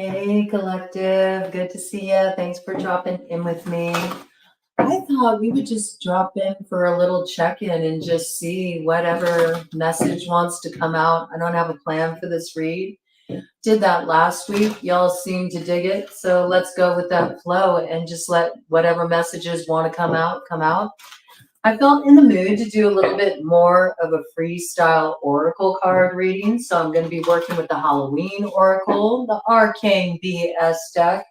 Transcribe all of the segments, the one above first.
Hey, collective. Good to see you. Thanks for dropping in with me. I thought we would just drop in for a little check-in and just see whatever message wants to come out. I don't have a plan for this read. Did that last week. Y'all seem to dig it. So let's go with that flow and just let whatever messages want to come out, come out. I felt in the mood to do a little bit more of a freestyle oracle card reading. So I'm going to be working with the Halloween oracle, the Arcane BS deck.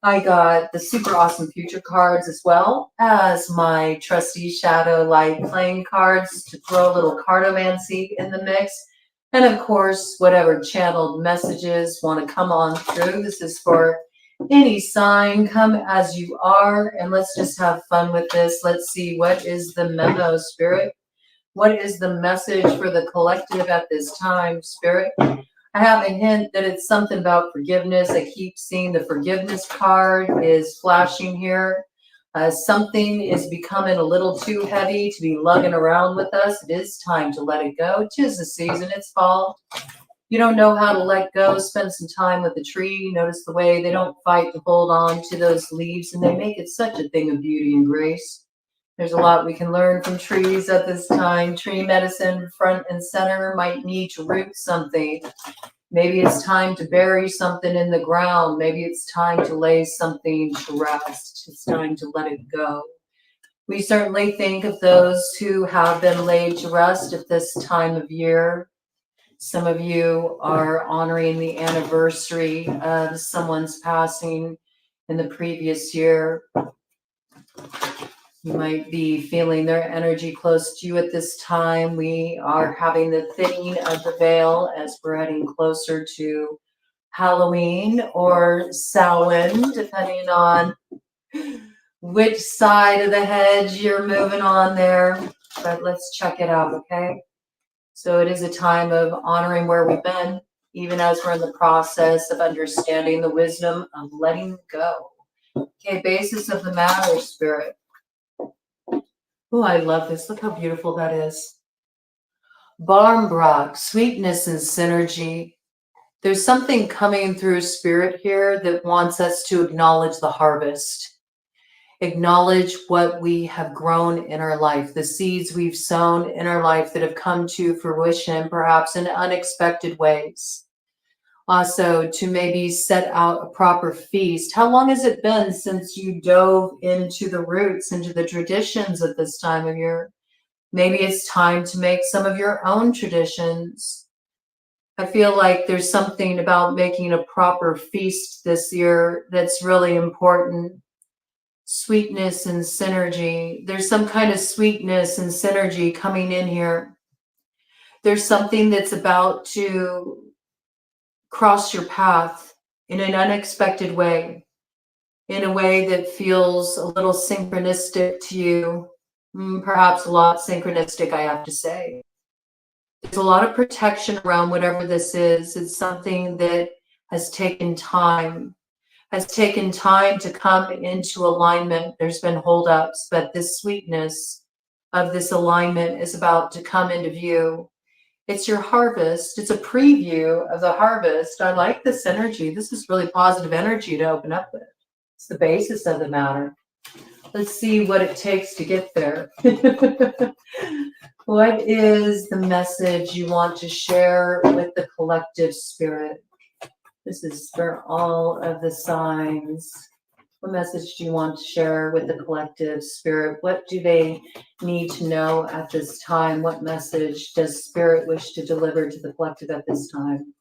I got the super awesome future cards as well as my trusty shadow light playing cards to throw a little cartomancy in the mix. And of course, whatever channeled messages want to come on through. This is for any sign. Come as you are, and let's just have fun with this. Let's see, what is the memo, Spirit? What is the message for the collective at this time, Spirit? I have a hint that it's something about forgiveness. I keep seeing the forgiveness card is flashing here. Something is becoming a little too heavy to be lugging around with us. It is time to let it go. 'Tis the season, it's fall. You don't know how to let go, spend some time with the tree. Notice the way they don't fight to hold on to those leaves, and they make it such a thing of beauty and grace. There's a lot we can learn from trees at this time. Tree medicine, front and center, might need to root something. Maybe it's time to bury something in the ground. Maybe it's time to lay something to rest. It's time to let it go. We certainly think of those who have been laid to rest at this time of year. Some of you are honoring the anniversary of someone's passing in the previous year. You might be feeling their energy close to you at this time. We are having the thinning of the veil as we're heading closer to Halloween or Samhain, depending on which side of the hedge you're moving on there. But let's check it out, okay? So it is a time of honoring where we've been, even as we're in the process of understanding the wisdom of letting go. Okay, basis of the matter, Spirit. Oh, I love this. Look how beautiful that is. Barmbrock, sweetness and synergy. There's something coming through Spirit here that wants us to acknowledge the harvest. Acknowledge what we have grown in our life, the seeds we've sown in our life that have come to fruition, perhaps in unexpected ways. Also, to maybe set out a proper feast. How long has it been since you dove into the roots, into the traditions at this time of year? Maybe it's time to make some of your own traditions. I feel like there's something about making a proper feast this year that's really important. Sweetness and synergy. There's some kind of sweetness and synergy coming in here. There's something that's about to cross your path in an unexpected way, in a way that feels a little synchronistic to you, perhaps a lot synchronistic, I have to say. There's a lot of protection around whatever this is. It's something that has taken time to come into alignment. There's been holdups, but this sweetness of this alignment is about to come into view. It's your harvest. It's a preview of the harvest. I like this energy. This is really positive energy to open up with. It's the basis of the matter. Let's see what it takes to get there. What is the message you want to share with the collective spirit? This is for all of the signs. What message do you want to share with the collective spirit? What do they need to know at this time? What message does spirit wish to deliver to the collective at this time?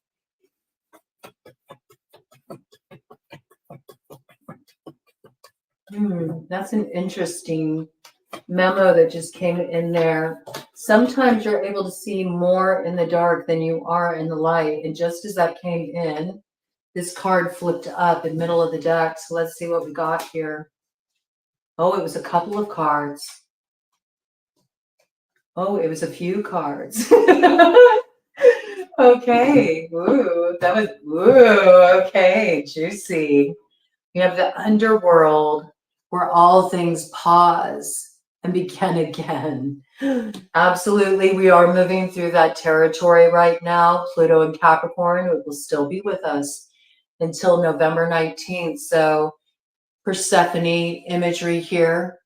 That's an interesting memo that just came in there. Sometimes you're able to see more in the dark than you are in the light. And just as that came in, this card flipped up in the middle of the deck. So let's see what we got here. Oh, it was a couple of cards. Oh, it was a few cards. Okay. Ooh, that was, okay. Juicy. We have the underworld where all things pause and begin again. Absolutely. We are moving through that territory right now. Pluto and Capricorn, it will still be with us until November 19th. So Persephone imagery here,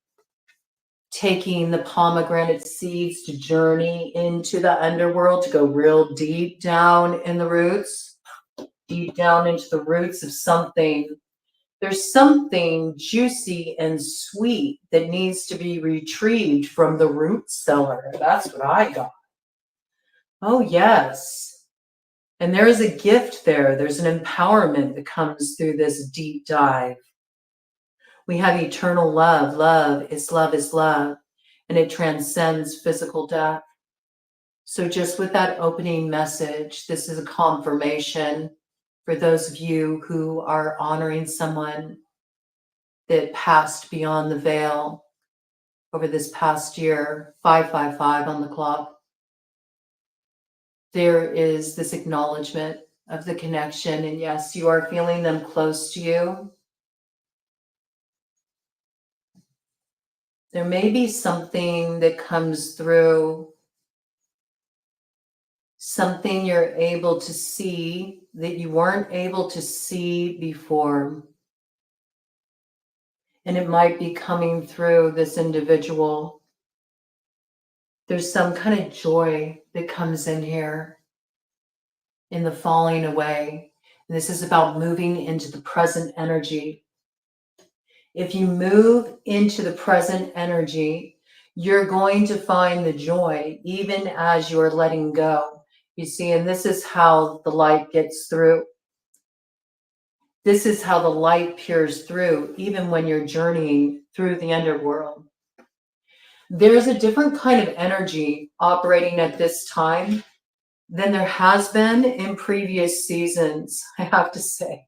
taking the pomegranate seeds to journey into the underworld, to go real deep down in the roots, deep down into the roots of something. There's something juicy and sweet that needs to be retrieved from the root cellar. That's what I got. Oh, yes. And there is a gift there. There's an empowerment that comes through this deep dive. We have eternal love. Love is love is love. And it transcends physical death. So just with that opening message, this is a confirmation for those of you who are honoring someone that passed beyond the veil over this past year, 555 on the clock. There is this acknowledgement of the connection, and yes, you are feeling them close to you. There may be something that comes through, something you're able to see that you weren't able to see before. And it might be coming through this individual. There's some kind of joy that comes in here in the falling away. And this is about moving into the present energy. If you move into the present energy, you're going to find the joy even as you're letting go. You see, and this is how the light gets through. This is how the light peers through, even when you're journeying through the underworld. There's a different kind of energy operating at this time than there has been in previous seasons, I have to say.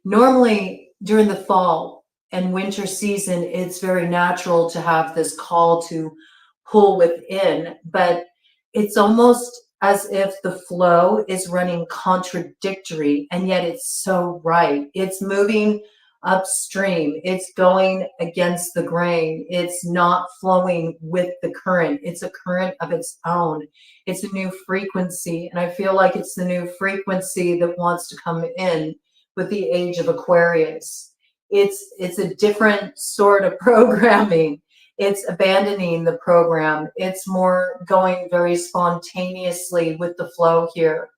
Normally, during the fall and winter season, it's very natural to have this call to pull within, but it's almost as if the flow is running contradictory, and yet it's so right. It's moving upstream. It's going against the grain. It's not flowing with the current. It's a current of its own. It's a new frequency, and I feel like it's the new frequency that wants to come in with the age of Aquarius. It's a different sort of programming. It's abandoning the program. It's more going very spontaneously with the flow here.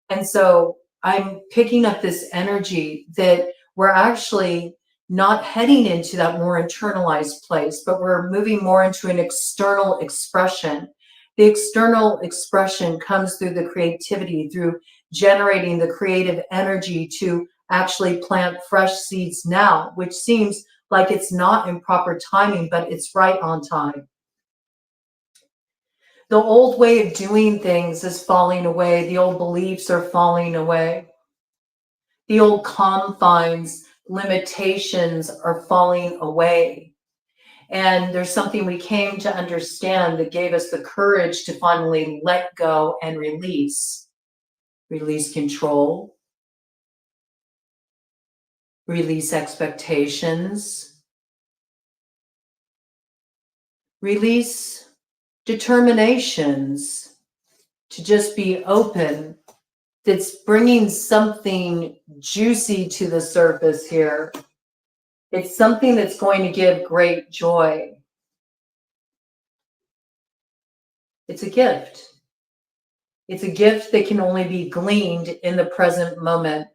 And so I'm picking up this energy that we're actually not heading into that more internalized place, but we're moving more into an external expression. The external expression comes through the creativity, through generating the creative energy to actually plant fresh seeds now, which seems like it's not in proper timing, but it's right on time. The old way of doing things is falling away. The old beliefs are falling away. The old confines, limitations are falling away. And there's something we came to understand that gave us the courage to finally let go and release. Release control. Release expectations. Release determinations to just be open. That's bringing something juicy to the surface here. It's something that's going to give great joy. It's a gift. It's a gift that can only be gleaned in the present moment.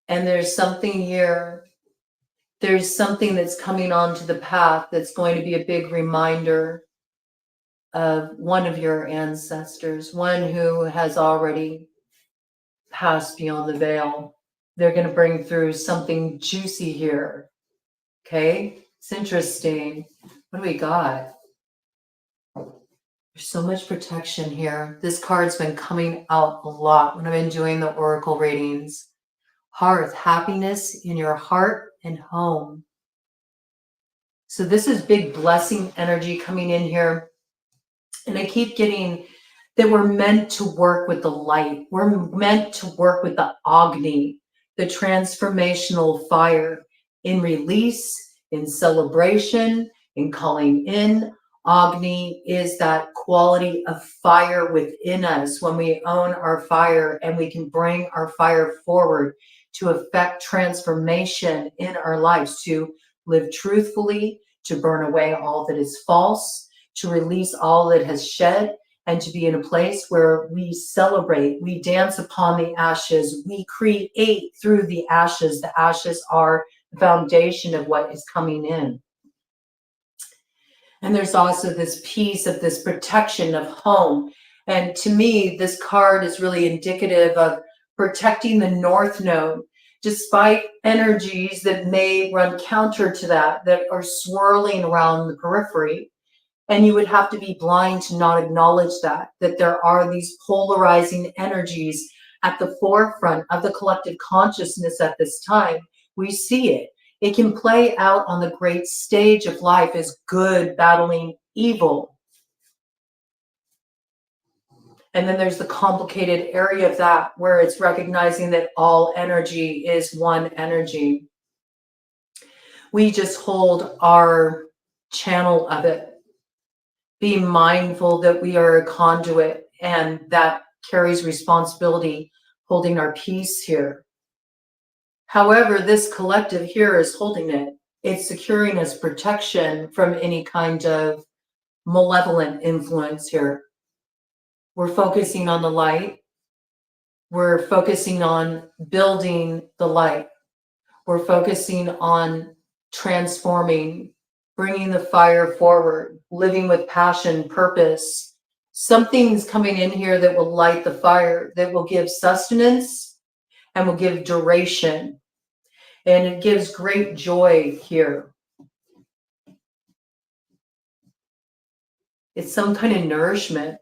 And there's something here. There's something that's coming onto the path that's going to be a big reminder of one of your ancestors, one who has already passed beyond the veil. They're going to bring through something juicy here. Okay, it's interesting. What do we got? There's so much protection here. This card's been coming out a lot when I've been doing the oracle readings. Hearth, happiness in your heart and home. So this is big blessing energy coming in here. And I keep getting that we're meant to work with the light. We're meant to work with the Agni, the transformational fire, in release, in celebration, in calling in. Agni is that quality of fire within us when we own our fire and we can bring our fire forward to affect transformation in our lives, to live truthfully, to burn away all that is false, to release all that has shed, and to be in a place where we celebrate, we dance upon the ashes, we create through the ashes. The ashes are the foundation of what is coming in. And there's also this piece of this protection of home. And to me, this card is really indicative of protecting the North Node, despite energies that may run counter to that, that are swirling around the periphery. And you would have to be blind to not acknowledge that there are these polarizing energies at the forefront of the collective consciousness at this time. We see it. It can play out on the great stage of life as good battling evil. And then there's the complicated area of that where it's recognizing that all energy is one energy. We just hold our channel of it. Be mindful that we are a conduit, and that carries responsibility, holding our peace here. However, this collective here is holding it. It's securing us protection from any kind of malevolent influence here. We're focusing on the light. We're focusing on building the light. We're focusing on transforming, bringing the fire forward, living with passion, purpose. Something's coming in here that will light the fire, that will give sustenance and will give duration. And it gives great joy here. It's some kind of nourishment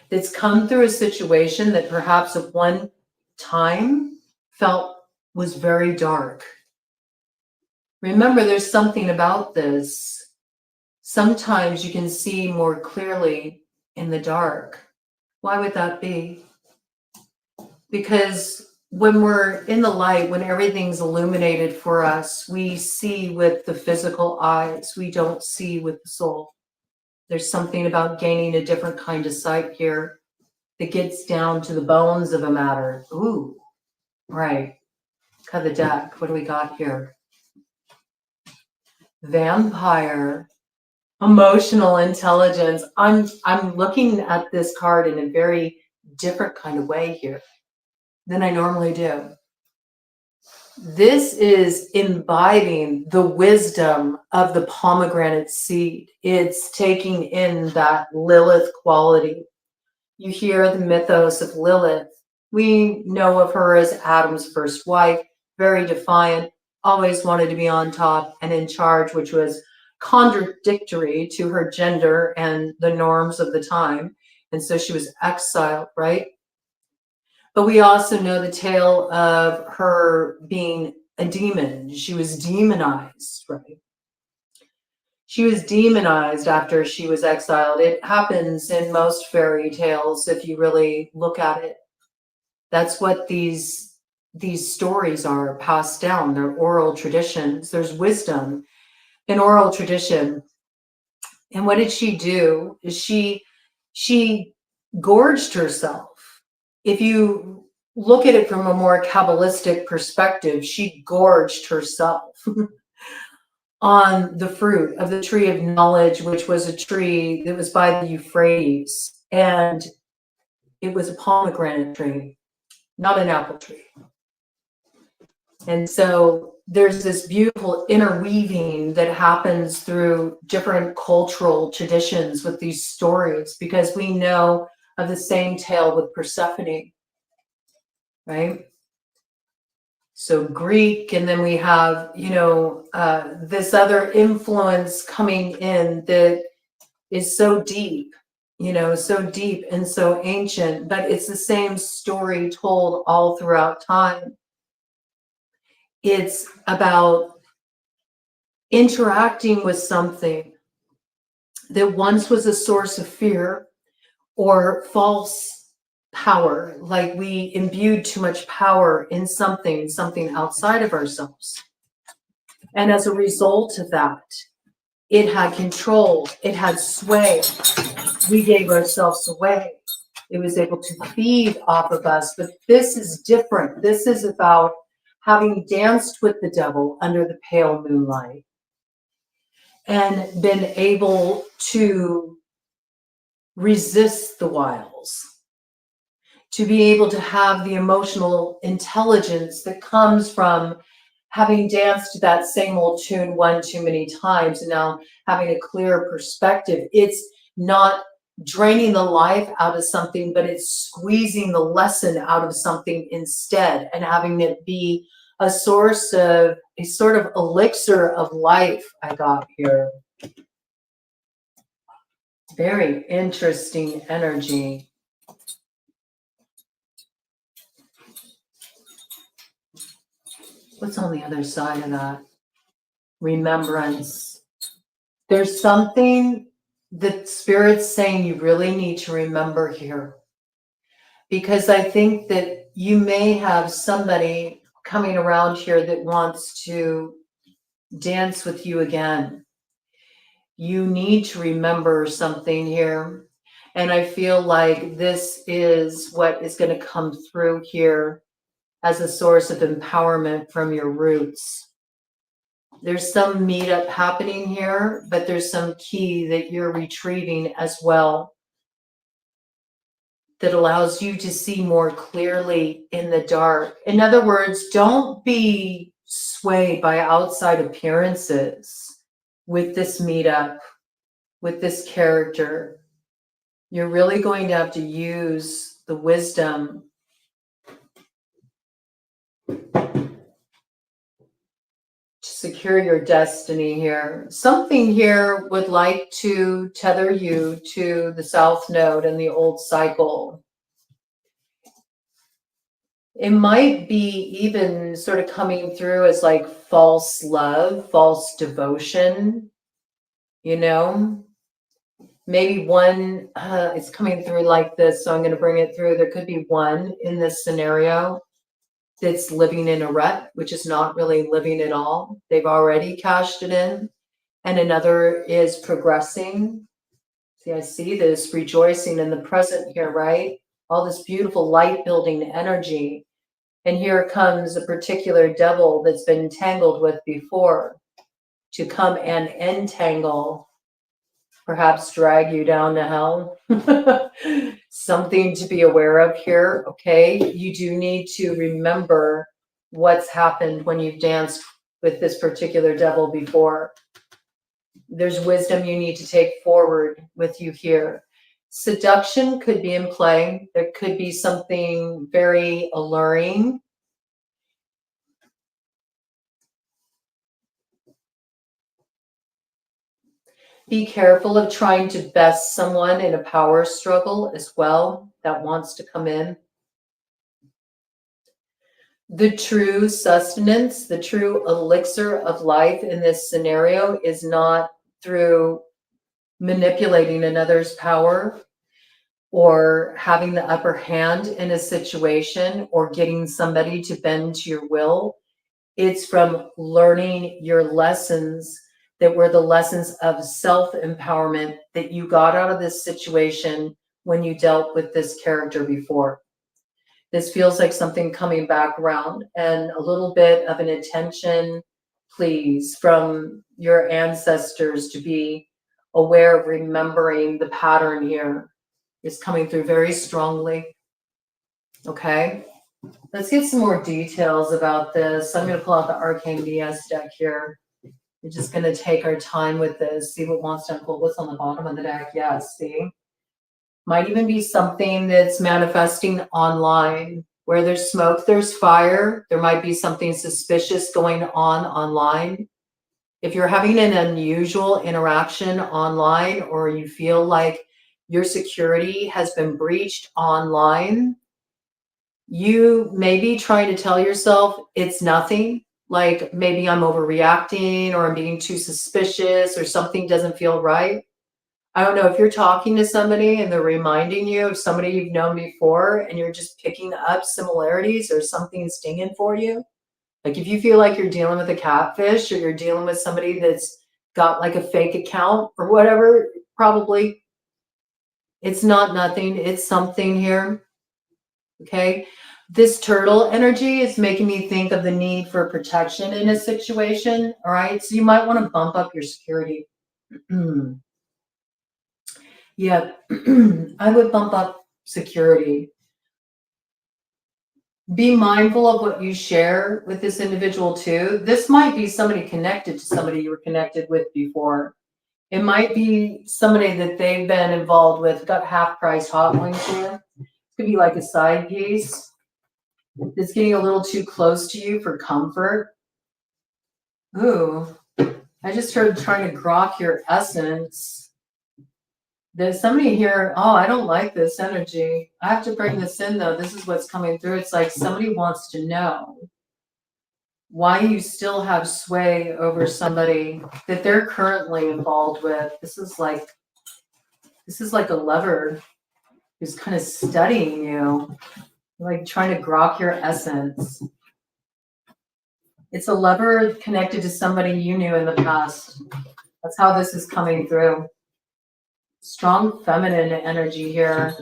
that's come through a situation that perhaps at one time felt was very dark. Remember, there's something about this. Sometimes you can see more clearly in the dark. Why would that be? Because when we're in the light, when everything's illuminated for us, we see with the physical eyes. We don't see with the soul. There's something about gaining a different kind of sight here that gets down to the bones of a matter. Ooh, right. Cut the deck. What do we got here? Vampire, emotional intelligence. I'm looking at this card in a very different kind of way here than I normally do. This is imbibing the wisdom of the pomegranate seed. It's taking in that Lilith quality. You hear the mythos of Lilith. We know of her as Adam's first wife, very defiant, always wanted to be on top and in charge, which was contradictory to her gender and the norms of the time. And so she was exiled, right? But we also know the tale of her being a demon. She was demonized, right? She was demonized after she was exiled. It happens in most fairy tales if you really look at it. That's what these stories are passed down. They're oral traditions. There's wisdom in oral tradition. And what did she do? Is she gorged herself. If you look at it from a more Kabbalistic perspective, she gorged herself on the fruit of the tree of knowledge, which was a tree that was by the Euphrates. And it was a pomegranate tree, not an apple tree. And so there's this beautiful interweaving that happens through different cultural traditions with these stories, because we know of the same tale with Persephone, right? So Greek, and then we have, this other influence coming in that is so deep, so deep and so ancient, but it's the same story told all throughout time. It's about interacting with something that once was a source of fear or false power, like we imbued too much power in something outside of ourselves. And as a result of that, it had control, it had sway. We gave ourselves away. It was able to feed off of us, but this is different. This is about having danced with the devil under the pale moonlight and been able to resist the wiles, to be able to have the emotional intelligence that comes from having danced to that same old tune one too many times, and now having a clearer perspective. It's not draining the life out of something, but it's squeezing the lesson out of something instead, and having it be a source of a sort of elixir of life. I got here. Very interesting energy. What's on the other side of that? Remembrance. There's something that Spirit's saying you really need to remember here. Because I think that you may have somebody coming around here that wants to dance with you again. You need to remember something here. And I feel like this is what is going to come through here as a source of empowerment from your roots. There's some meetup happening here, but there's some key that you're retrieving as well that allows you to see more clearly in the dark. In other words, don't be swayed by outside appearances with this meetup, with this character. You're really going to have to use the wisdom to secure your destiny here. Something here would like to tether you to the South Node and the old cycle. It might be even sort of coming through as like false love, false devotion, you know? Maybe one, it's coming through like this, so I'm going to bring it through. There could be one in this scenario that's living in a rut, which is not really living at all. They've already cashed it in. And another is progressing. See, I see this rejoicing in the present here, right? All this beautiful light building energy. And here comes a particular devil that's been tangled with before to come and entangle, perhaps drag you down to hell. Something to be aware of here, okay? You do need to remember what's happened when you've danced with this particular devil before. There's wisdom you need to take forward with you here. Seduction could be in play. There could be something very alluring. Be careful of trying to best someone in a power struggle as well that wants to come in. The true sustenance, the true elixir of life in this scenario is not through manipulating another's power or having the upper hand in a situation or getting somebody to bend to your will. It's from learning your lessons that were the lessons of self-empowerment that you got out of this situation when you dealt with this character before. This feels like something coming back around, and a little bit of an attention, please, from your ancestors to be aware of remembering the pattern here is coming through very strongly. Okay, let's get some more details about this. I'm going to pull out the Arcane DS deck here. We're just going to take our time with this, see what wants to unfold. What's on the bottom of the deck? Yeah, see? Might even be something that's manifesting online. Where there's smoke, there's fire. There might be something suspicious going on online. If you're having an unusual interaction online, or you feel like your security has been breached online, you may be trying to tell yourself it's nothing. Like maybe I'm overreacting, or I'm being too suspicious, or something doesn't feel right. I don't know if you're talking to somebody and they're reminding you of somebody you've known before, and you're just picking up similarities or something stinging for you. Like if you feel like you're dealing with a catfish, or you're dealing with somebody that's got like a fake account or whatever, probably it's not nothing. It's something here. Okay. This turtle energy is making me think of the need for protection in a situation. All right. So you might want to bump up your security. Yeah. I would bump up security. Be mindful of what you share with this individual too. This might be somebody connected to somebody you were connected with before. It might be somebody that they've been involved with, got half price hot wings for. It could be like a side piece that's getting a little too close to you for comfort. Ooh, I just heard trying to grok your essence. There's somebody here, oh, I don't like this energy. I have to bring this in though. This is what's coming through. It's like somebody wants to know why you still have sway over somebody that they're currently involved with. This is like a lover who's kind of studying you, like trying to grok your essence. It's a lover connected to somebody you knew in the past. That's how this is coming through. Strong feminine energy here.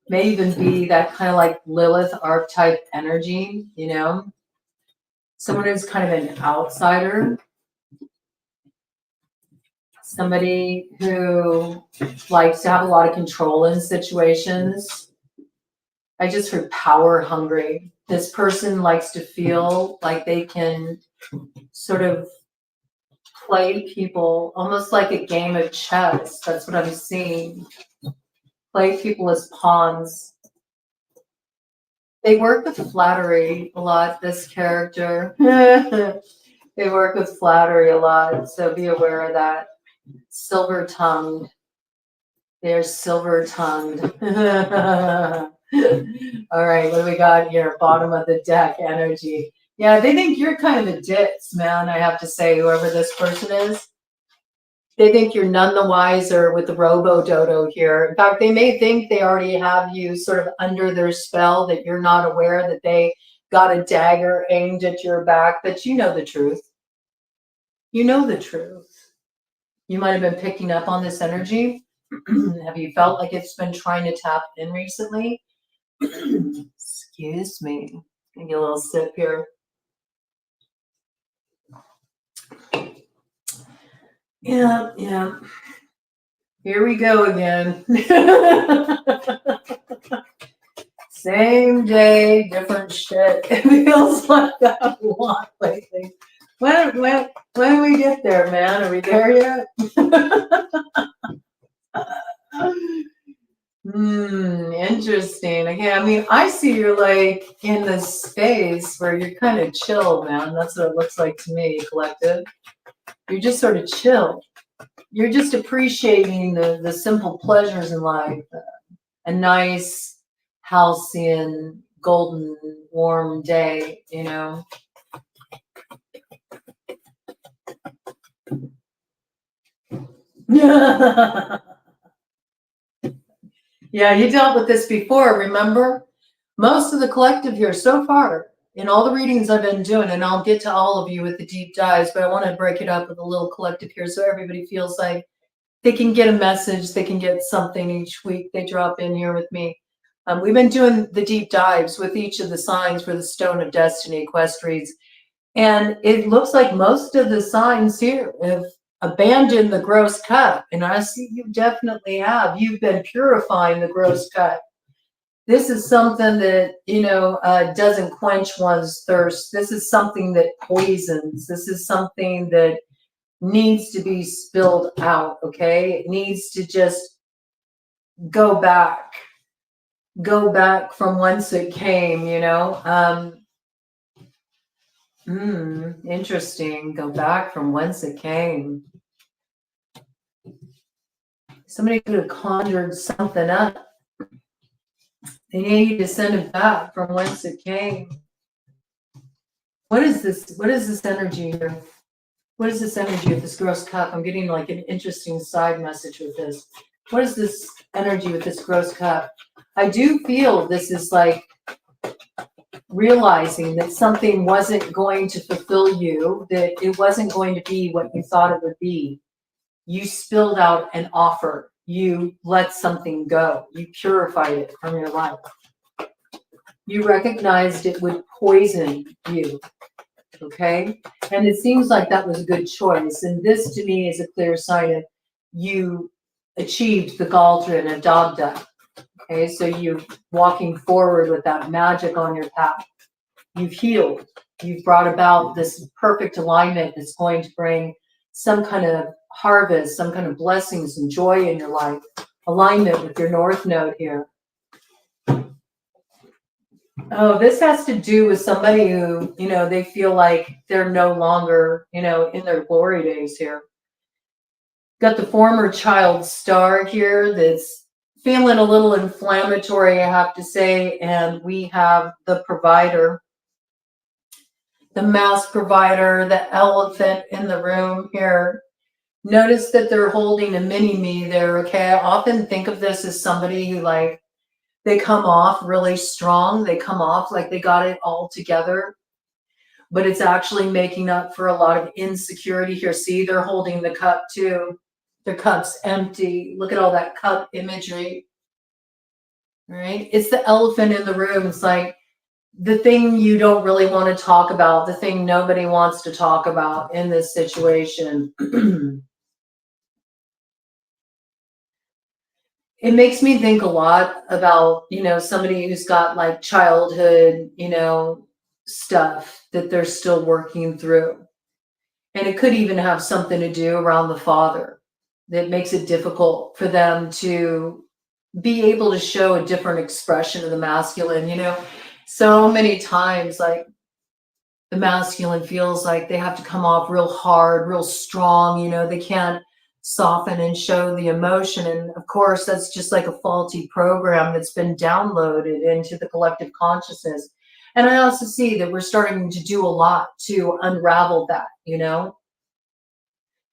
May even be that kind of like Lilith archetype energy, you know? Someone who's kind of an outsider. Somebody who likes to have a lot of control in situations. I just heard power hungry. This person likes to feel like they can sort of play people almost like a game of chess. That's what I'm seeing. Play people as pawns. They work with flattery a lot, this character. They work with flattery a lot, so be aware of that. Silver-tongued. They're silver-tongued. All right, what do we got here? Bottom of the deck energy. Yeah, they think you're kind of a ditz, man, I have to say, whoever this person is. They think you're none the wiser with the robo-dodo here. In fact, they may think they already have you sort of under their spell, that you're not aware that they got a dagger aimed at your back, but you know the truth. You know the truth. You might have been picking up on this energy. Have you felt like it's been trying to tap in recently? Excuse me. Give you a little sip here. Yeah. Here we go again. Same day, different shit. It feels like that a lot lately. When do we get there, man? Are we there yet? Interesting. Okay, I mean, I see you're like in this space where you're kind of chill, man. That's what it looks like to me, collective. You're just sort of chill. You're just appreciating the simple pleasures in life. A nice, halcyon, golden, warm day, you know. Yeah, you dealt with this before, remember? Most of the collective here so far, in all the readings I've been doing, and I'll get to all of you with the deep dives, but I want to break it up with a little collective here so everybody feels like they can get a message, they can get something each week they drop in here with me. We've been doing the deep dives with each of the signs for the Stone of Destiny quest reads, and it looks like most of the signs here have abandoned the gross cut, and I see you definitely have. You've been purifying the gross cut. This is something that, you know, doesn't quench one's thirst. This is something that poisons. This is something that needs to be spilled out, okay? It needs to just go back from whence it came, you know? Interesting. Go back from whence it came. Somebody could have conjured something up. They need you to send it back from whence it came. What is this? What is this energy here? What is this energy of this gross cup? I'm getting like an interesting side message with this. What is this energy with this gross cup? I do feel this is like realizing that something wasn't going to fulfill you, that it wasn't going to be what you thought it would be. You spilled out an offer. You let something go. You purified it from your life. You recognized it would poison you, okay? And it seems like that was a good choice. And this to me is a clear sign of you achieved the Galdrin of Dagda. Okay, so you're walking forward with that magic on your path. You've healed. You've brought about this perfect alignment that's going to bring some kind of harvest, some kind of blessings and joy in your life. Alignment with your North Node here. Oh, this has to do with somebody who, they feel like they're no longer, in their glory days here. Got the former child star here that's feeling a little inflammatory, I have to say. And we have the provider, the mass provider, the elephant in the room here. Notice that they're holding a mini me there, okay? I often think of this as somebody who, like, they come off really strong. They come off like they got it all together, but it's actually making up for a lot of insecurity here. See, they're holding the cup too. Their cup's empty. Look at all that cup imagery, right? It's the elephant in the room. It's like the thing you don't really want to talk about, the thing nobody wants to talk about in this situation. It makes me think a lot about, somebody who's got like childhood, stuff that they're still working through. And it could even have something to do around the father that makes it difficult for them to be able to show a different expression of the masculine. So many times, like, the masculine feels like they have to come off real hard, real strong, they can't soften and show the emotion. And of course, that's just like a faulty program that's been downloaded into the collective consciousness. And I also see that we're starting to do a lot to unravel that,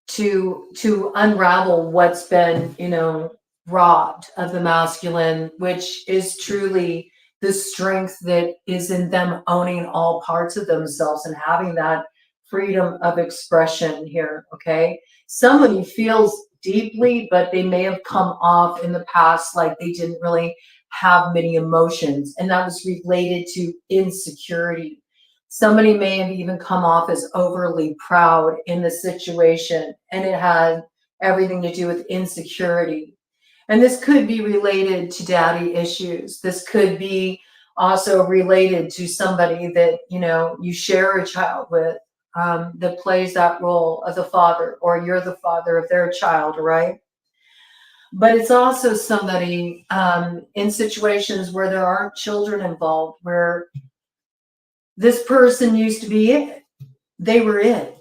to unravel what's been, robbed of the masculine, which is truly the strength that is in them owning all parts of themselves and having that freedom of expression here, okay? Somebody feels deeply, but they may have come off in the past like they didn't really have many emotions, and that was related to insecurity. Somebody may have even come off as overly proud in the situation, and it had everything to do with insecurity. And this could be related to daddy issues. This could be also related to somebody that, you share a child with, that plays that role of the father, or you're the father of their child, right? But it's also somebody in situations where there aren't children involved, where this person used to be it. They were it.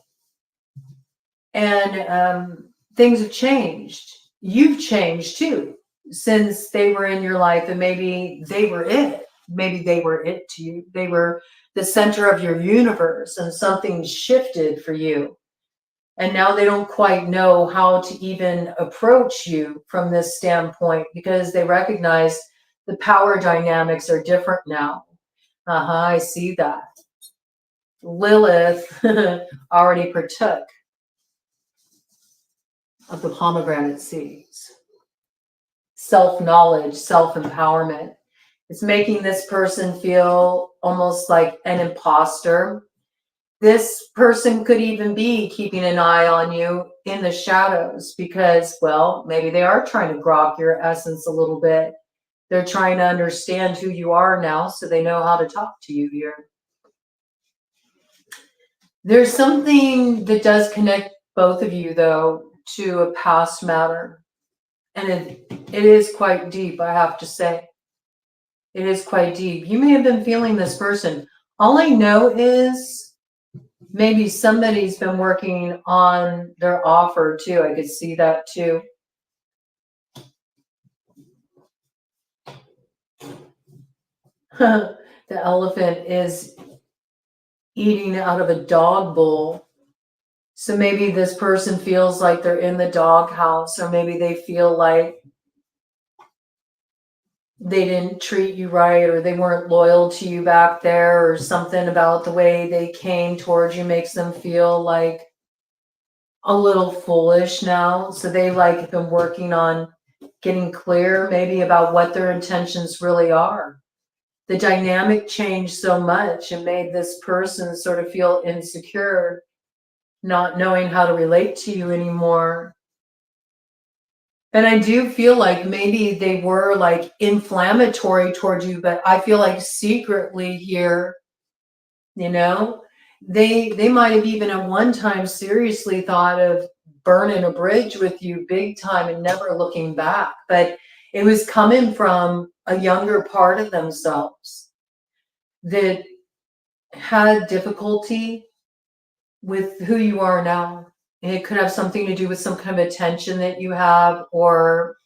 And things have changed. You've changed too since they were in your life, and maybe they were it. Maybe they were it to you. They were the center of your universe, and something shifted for you. And now they don't quite know how to even approach you from this standpoint, because they recognize the power dynamics are different now. I see that. Lilith already partook of the pomegranate seeds. Self-knowledge, self-empowerment. It's making this person feel almost like an imposter. This person could even be keeping an eye on you in the shadows because, well, maybe they are trying to grok your essence a little bit. They're trying to understand who you are now, so they know how to talk to you here. There's something that does connect both of you, though, to a past matter. And it is quite deep, I have to say. It is quite deep. You may have been feeling this person. All I know is maybe somebody's been working on their offer too. I could see that too. The elephant is eating out of a dog bowl. So maybe this person feels like they're in the doghouse, or maybe they feel like they didn't treat you right, or they weren't loyal to you back there, or something about the way they came towards you makes them feel like a little foolish now. So they like been working on getting clear maybe about what their intentions really are. the dynamic changed so much and made this person sort of feel insecure, not knowing how to relate to you anymore. And I do feel like maybe they were like inflammatory towards you, but I feel like secretly here, you know, they might have even at one time seriously thought of burning a bridge with you big time and never looking back. But it was coming from a younger part of themselves that had difficulty with who you are now. And it could have something to do with some kind of attention that you have, or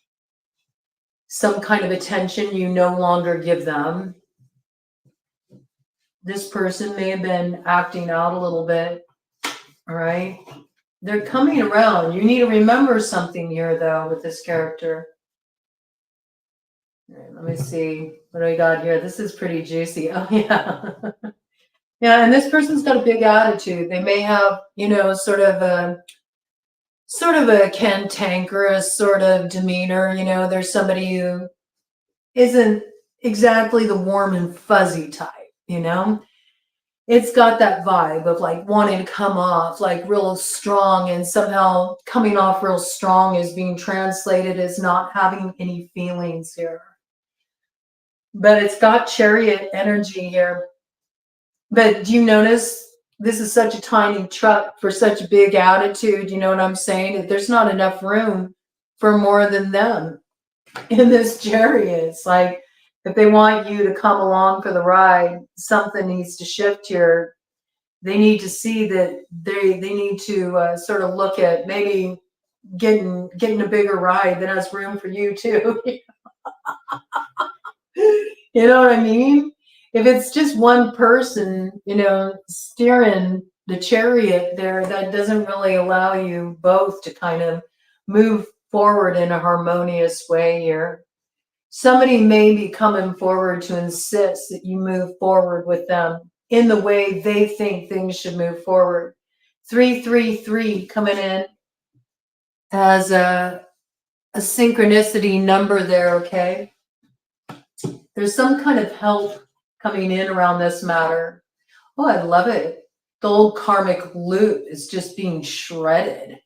some kind of attention you no longer give them. This person may have been acting out a little bit. All right. They're coming around. You need to remember something here, though, with this character. All right, let me see. What do I got here? This is pretty juicy. Oh, yeah. Yeah, and this person's got a big attitude. They may have, sort of a cantankerous sort of demeanor. There's somebody who isn't exactly the warm and fuzzy type, It's got that vibe of like wanting to come off like real strong, and somehow coming off real strong is being translated as not having any feelings here. But it's got chariot energy here. But do you notice this is such a tiny truck for such a big attitude? You know what I'm saying? There's not enough room for more than them in this chariot. It's like, if they want you to come along for the ride, something needs to shift here. They need to see that they need to sort of look at maybe getting a bigger ride that has room for you too. You know what I mean? If it's just one person, steering the chariot there, that doesn't really allow you both to kind of move forward in a harmonious way here. Somebody may be coming forward to insist that you move forward with them in the way they think things should move forward. 333 coming in as a synchronicity number there, okay? There's some kind of help coming in around this matter. Oh, I love it. The old karmic loop is just being shredded.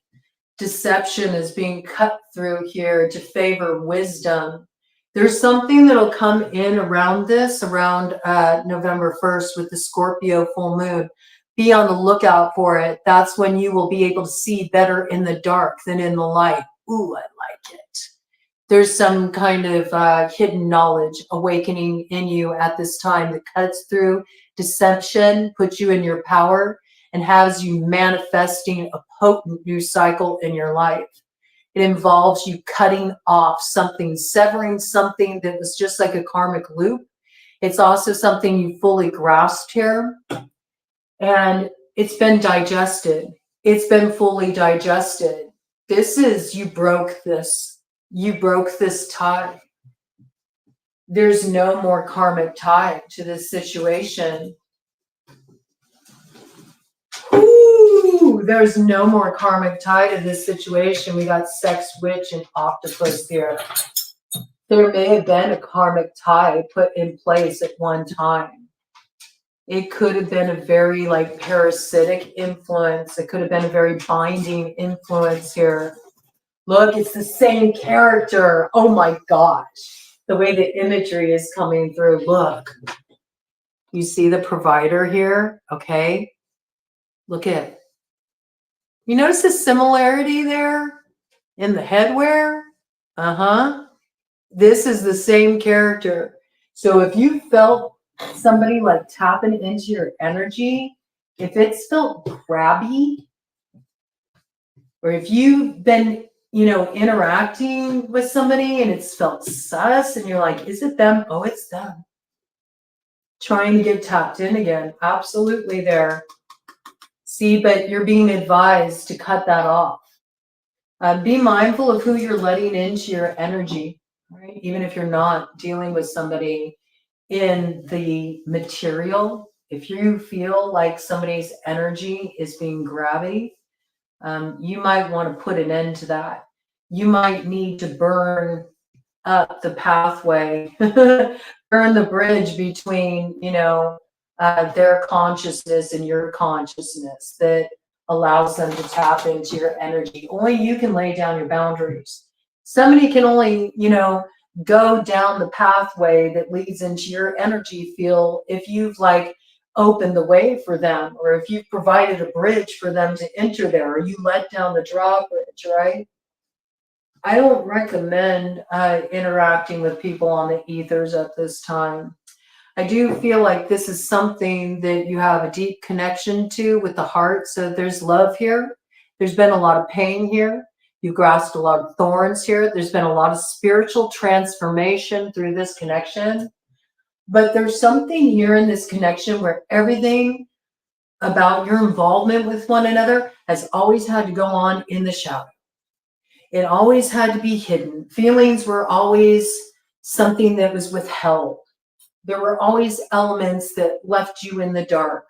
Deception is being cut through here to favor wisdom. There's something that'll come in around this, around November 1st with the Scorpio full moon. Be on the lookout for it. That's when you will be able to see better in the dark than in the light. Ooh, I like it. There's some kind of hidden knowledge awakening in you at this time that cuts through deception, puts you in your power, and has you manifesting a potent new cycle in your life. It involves you cutting off something, severing something that was just like a karmic loop. It's also something you fully grasped here, and it's been digested. It's been fully digested. This is, you broke this. You broke this tie. There's no more karmic tie to this situation. Ooh, there's no more karmic tie to this situation. We got sex, witch, and octopus here. There may have been a karmic tie put in place at one time. It could have been a very like parasitic influence. It could have been a very binding influence here. Look, it's the same character. Oh my gosh. The way the imagery is coming through. Look. You see the provider here? Okay. Look at. You notice the similarity there in the headwear? Uh-huh. This is the same character. So if you felt somebody like tapping into your energy, if it's felt crabby, or if you've been interacting with somebody and it's felt sus and you're like, is it them? Oh, it's them. Trying to get tapped in again. Absolutely there. See, but you're being advised to cut that off. Be mindful of who you're letting into your energy, right? Even if you're not dealing with somebody in the material, if you feel like somebody's energy is being grabby, you might want to put an end to that. You might need to burn up the pathway, burn the bridge between, their consciousness and your consciousness that allows them to tap into your energy. Only you can lay down your boundaries. Somebody can only, go down the pathway that leads into your energy field if you've like opened the way for them, or if you've provided a bridge for them to enter there, or you let down the drawbridge, right? I don't recommend interacting with people on the ethers at this time. I do feel like this is something that you have a deep connection to with the heart. So there's love here. There's been a lot of pain here. You grasped a lot of thorns here. There's been a lot of spiritual transformation through this connection. But there's something here in this connection where everything about your involvement with one another has always had to go on in the shadow. It always had to be hidden. Feelings were always something that was withheld. There were always elements that left you in the dark.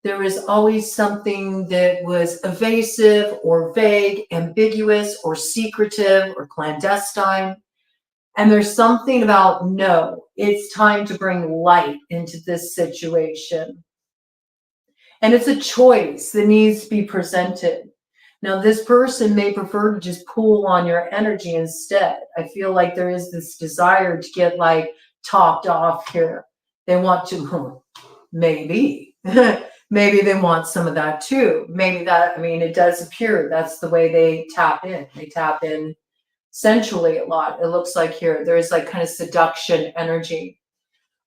There was always something that was evasive or vague, ambiguous or secretive or clandestine. And there's something about, no, it's time to bring light into this situation. And it's a choice that needs to be presented. Now, this person may prefer to just pull on your energy instead. I feel like there is this desire to get like topped off here. They want to, maybe, maybe they want some of that too. Maybe that, I mean, it does appear that's the way they tap in. They tap in sensually a lot. It looks like here, there's like kind of seduction energy.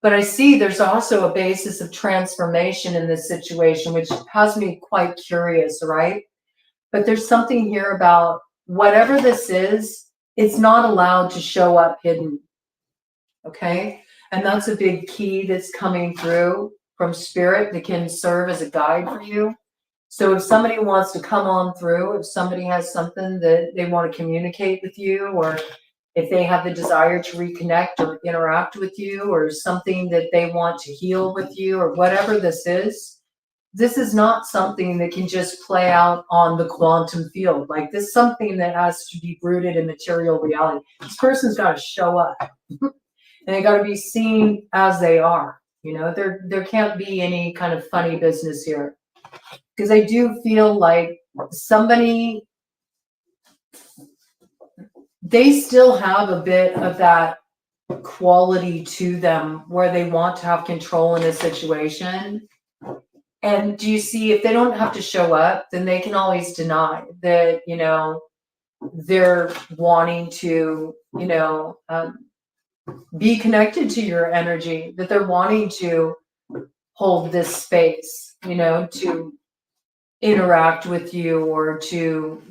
But I see there's also a basis of transformation in this situation, which has me quite curious, right? But there's something here about whatever this is, it's not allowed to show up hidden. Okay? And that's a big key that's coming through from spirit that can serve as a guide for you. So if somebody wants to come on through, if somebody has something that they want to communicate with you, or if they have the desire to reconnect or interact with you, or something that they want to heal with you, or whatever this is not something that can just play out on the quantum field. Like, this is something that has to be rooted in material reality. This person's got to show up and they got to be seen as they are. There can't be any kind of funny business here, because I do feel like somebody, they still have a bit of that quality to them where they want to have control in a situation. And do you see, if they don't have to show up, then they can always deny that, they're wanting to, be connected to your energy, that they're wanting to hold this space, to interact with you, or to,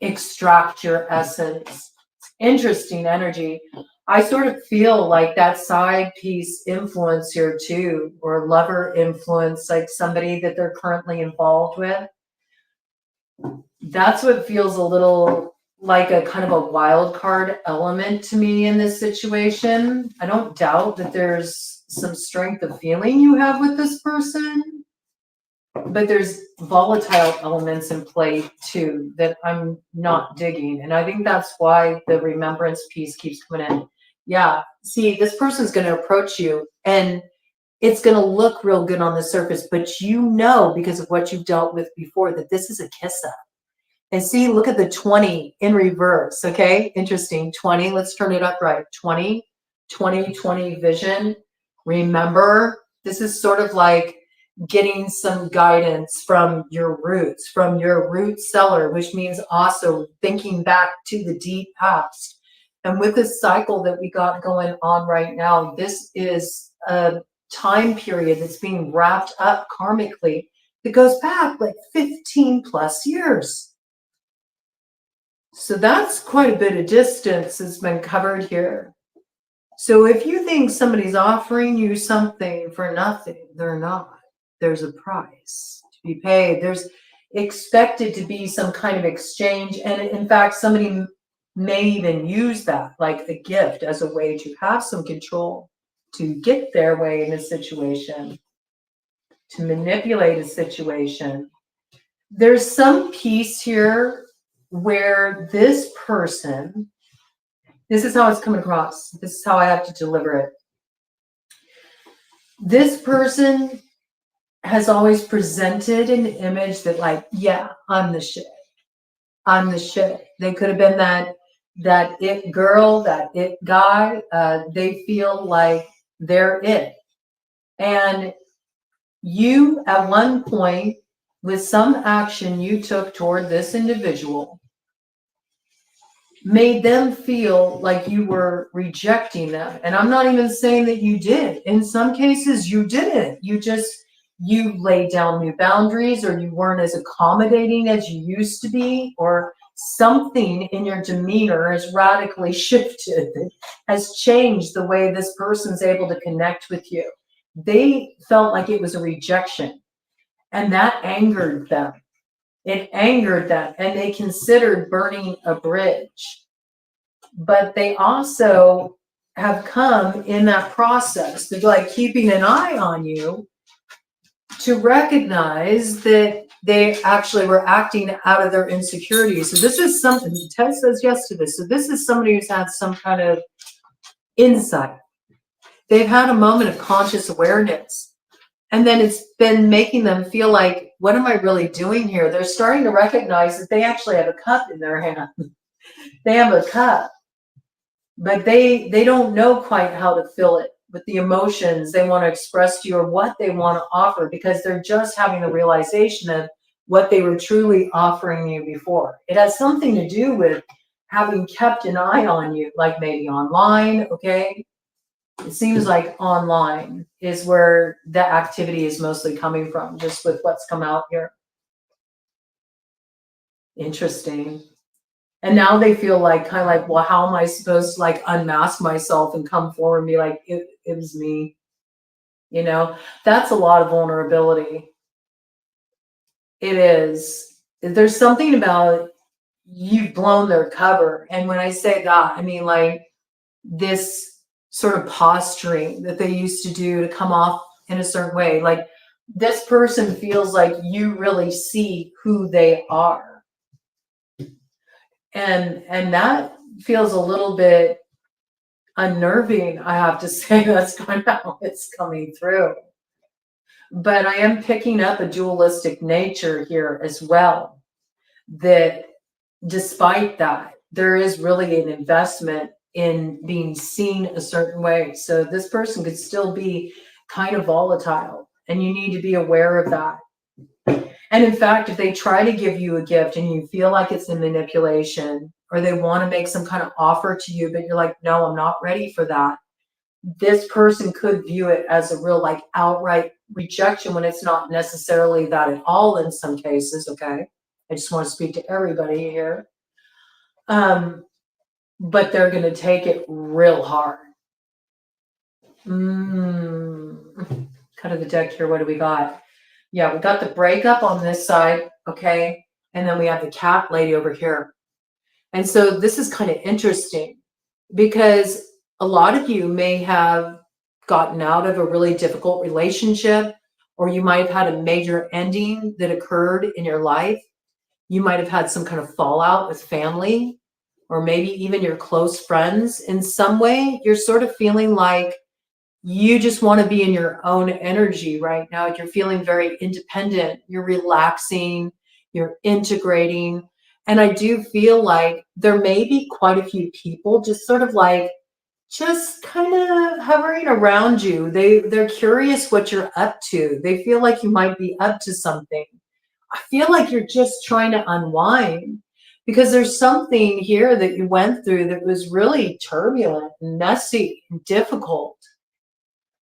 extract your essence. Interesting energy. I sort of feel like that side piece influence here too, or lover influence, like somebody that they're currently involved with. That's what feels a little like a kind of a wild card element to me in this situation. I don't doubt that there's some strength of feeling you have with this person, but there's volatile elements in play too that I'm not digging. And I think that's why the remembrance piece keeps coming in. Yeah, see, this person's going to approach you and it's going to look real good on the surface, but because of what you've dealt with before, that this is a kiss up. And see, look at the 20 in reverse. Okay, interesting. 20, let's turn it up right. 20 vision. Remember, this is sort of like getting some guidance from your roots, from your root cellar, which means also thinking back to the deep past. And with this cycle that we got going on right now, this is a time period that's being wrapped up karmically that goes back like 15 plus years. So that's quite a bit of distance that's been covered here. So if you think somebody's offering you something for nothing, they're not. There's a price to be paid. There's expected to be some kind of exchange. And in fact, somebody may even use that like a gift as a way to have some control, to get their way in a situation, to manipulate a situation. There's some piece here where this person, this is how it's coming across. This is how I have to deliver it. This person has always presented an image that like, yeah, I'm the shit. I'm the shit. They could have been that it girl, that it guy. They feel like they're it. And you, at one point, with some action you took toward this individual, made them feel like you were rejecting them. And I'm not even saying that you did. In some cases, you didn't. You laid down new boundaries, or you weren't as accommodating as you used to be, or something in your demeanor has radically shifted, has changed the way this person's able to connect with you. They felt like it was a rejection, and that angered them. It angered them, and they considered burning a bridge. But they also have come in that process, they're like keeping an eye on you, to recognize that they actually were acting out of their insecurities. So this is something, Ted says yes to this. So this is somebody who's had some kind of insight. They've had a moment of conscious awareness. And then it's been making them feel like, what am I really doing here? They're starting to recognize that they actually have a cup in their hand. They have a cup, but they don't know quite how to fill it with the emotions they want to express to you, or what they want to offer, because they're just having the realization of what they were truly offering you before. It has something to do with having kept an eye on you, like maybe online, okay? It seems like online is where the activity is mostly coming from, just with what's come out here. Interesting. And now they feel like, kind of like, well, how am I supposed to like unmask myself and come forward and be like, it was me? You know, that's a lot of vulnerability. It is. There's something about, you've blown their cover. And when I say that, I mean like this sort of posturing that they used to do to come off in a certain way. Like this person feels like you really see who they are. And that feels a little bit unnerving, I have to say. That's kind of how it's coming through. But I am picking up a dualistic nature here as well, that despite that, there is really an investment in being seen a certain way. So this person could still be kind of volatile, and you need to be aware of that. And in fact, if they try to give you a gift and you feel like it's a manipulation, or they want to make some kind of offer to you, but you're like, no, I'm not ready for that, this person could view it as a real like outright rejection, when it's not necessarily that at all in some cases. Okay, I just want to speak to everybody here. But they're going to take it real hard. Cut of the deck here. What do we got? Yeah, we got the breakup on this side. Okay, and then we have the cat lady over here. And so this is kind of interesting, because a lot of you may have gotten out of a really difficult relationship, or you might have had a major ending that occurred in your life. You might have had some kind of fallout with family, or maybe even your close friends. In some way, you're sort of feeling like you just want to be in your own energy right now. You're feeling very independent. You're relaxing. You're integrating. And I do feel like there may be quite a few people just sort of like, just kind of hovering around you. They're curious what you're up to. They feel like you might be up to something. I feel like you're just trying to unwind, because there's something here that you went through that was really turbulent and messy and difficult.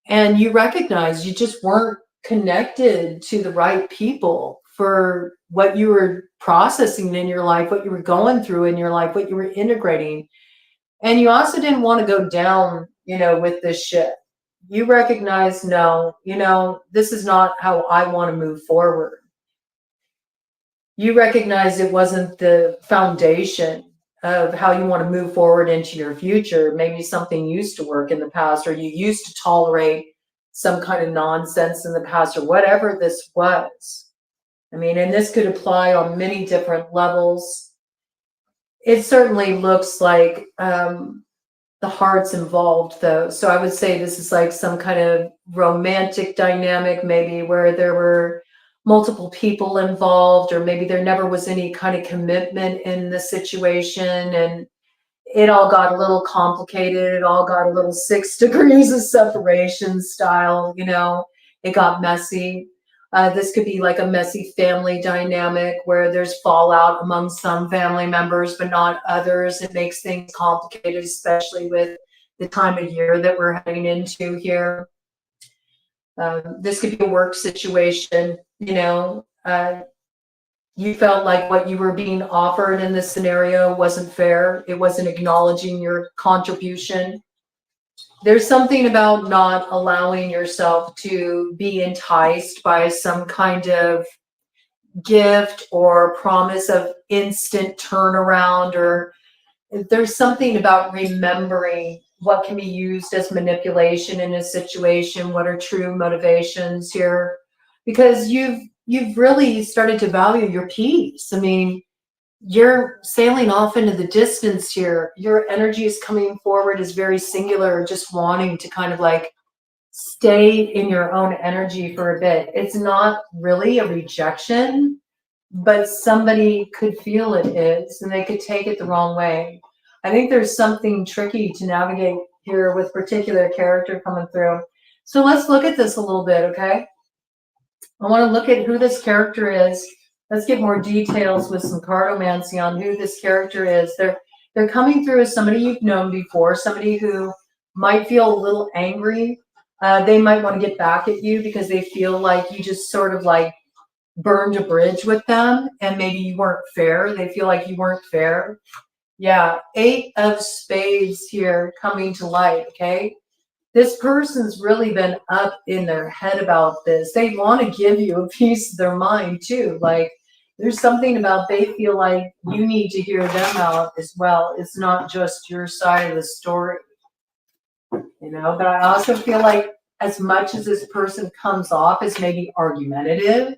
And you recognize you just weren't connected to the right people for what you were processing in your life, what you were going through in your life, what you were integrating. And you also didn't want to go down, with this shit. You recognize, no, this is not how I want to move forward. You recognize it wasn't the foundation of how you want to move forward into your future. Maybe something used to work in the past, or you used to tolerate some kind of nonsense in the past, or whatever this was. I mean, and this could apply on many different levels. It certainly looks like the hearts involved though. So I would say this is like some kind of romantic dynamic, maybe where there were multiple people involved, or maybe there never was any kind of commitment in the situation, and it all got a little complicated. It all got a little 6 degrees of separation style, it got messy. This could be like a messy family dynamic where there's fallout among some family members, but not others. It makes things complicated, especially with the time of year that we're heading into here. This could be a work situation, you felt like what you were being offered in this scenario wasn't fair. It wasn't acknowledging your contribution. There's something about not allowing yourself to be enticed by some kind of gift or promise of instant turnaround, or there's something about remembering what can be used as manipulation in a situation, what are true motivations here, because you've really started to value your peace. I mean, you're sailing off into the distance here. Your energy is coming forward is very singular, just wanting to kind of like stay in your own energy for a bit. It's not really a rejection, but somebody could feel it is, and they could take it the wrong way. I think there's something tricky to navigate here with particular character coming through. So let's look at this a little bit, okay? I want to look at who this character is. Let's get more details with some cartomancy on who this character is. They're coming through as somebody you've known before, somebody who might feel a little angry. They might want to get back at you because they feel like you just sort of like burned a bridge with them and maybe you weren't fair. They feel like you weren't fair. Yeah, 8 of spades here coming to light, okay? This person's really been up in their head about this. They want to give you a piece of their mind too. Like there's something about they feel like you need to hear them out as well. It's not just your side of the story, but I also feel like as much as this person comes off as maybe argumentative,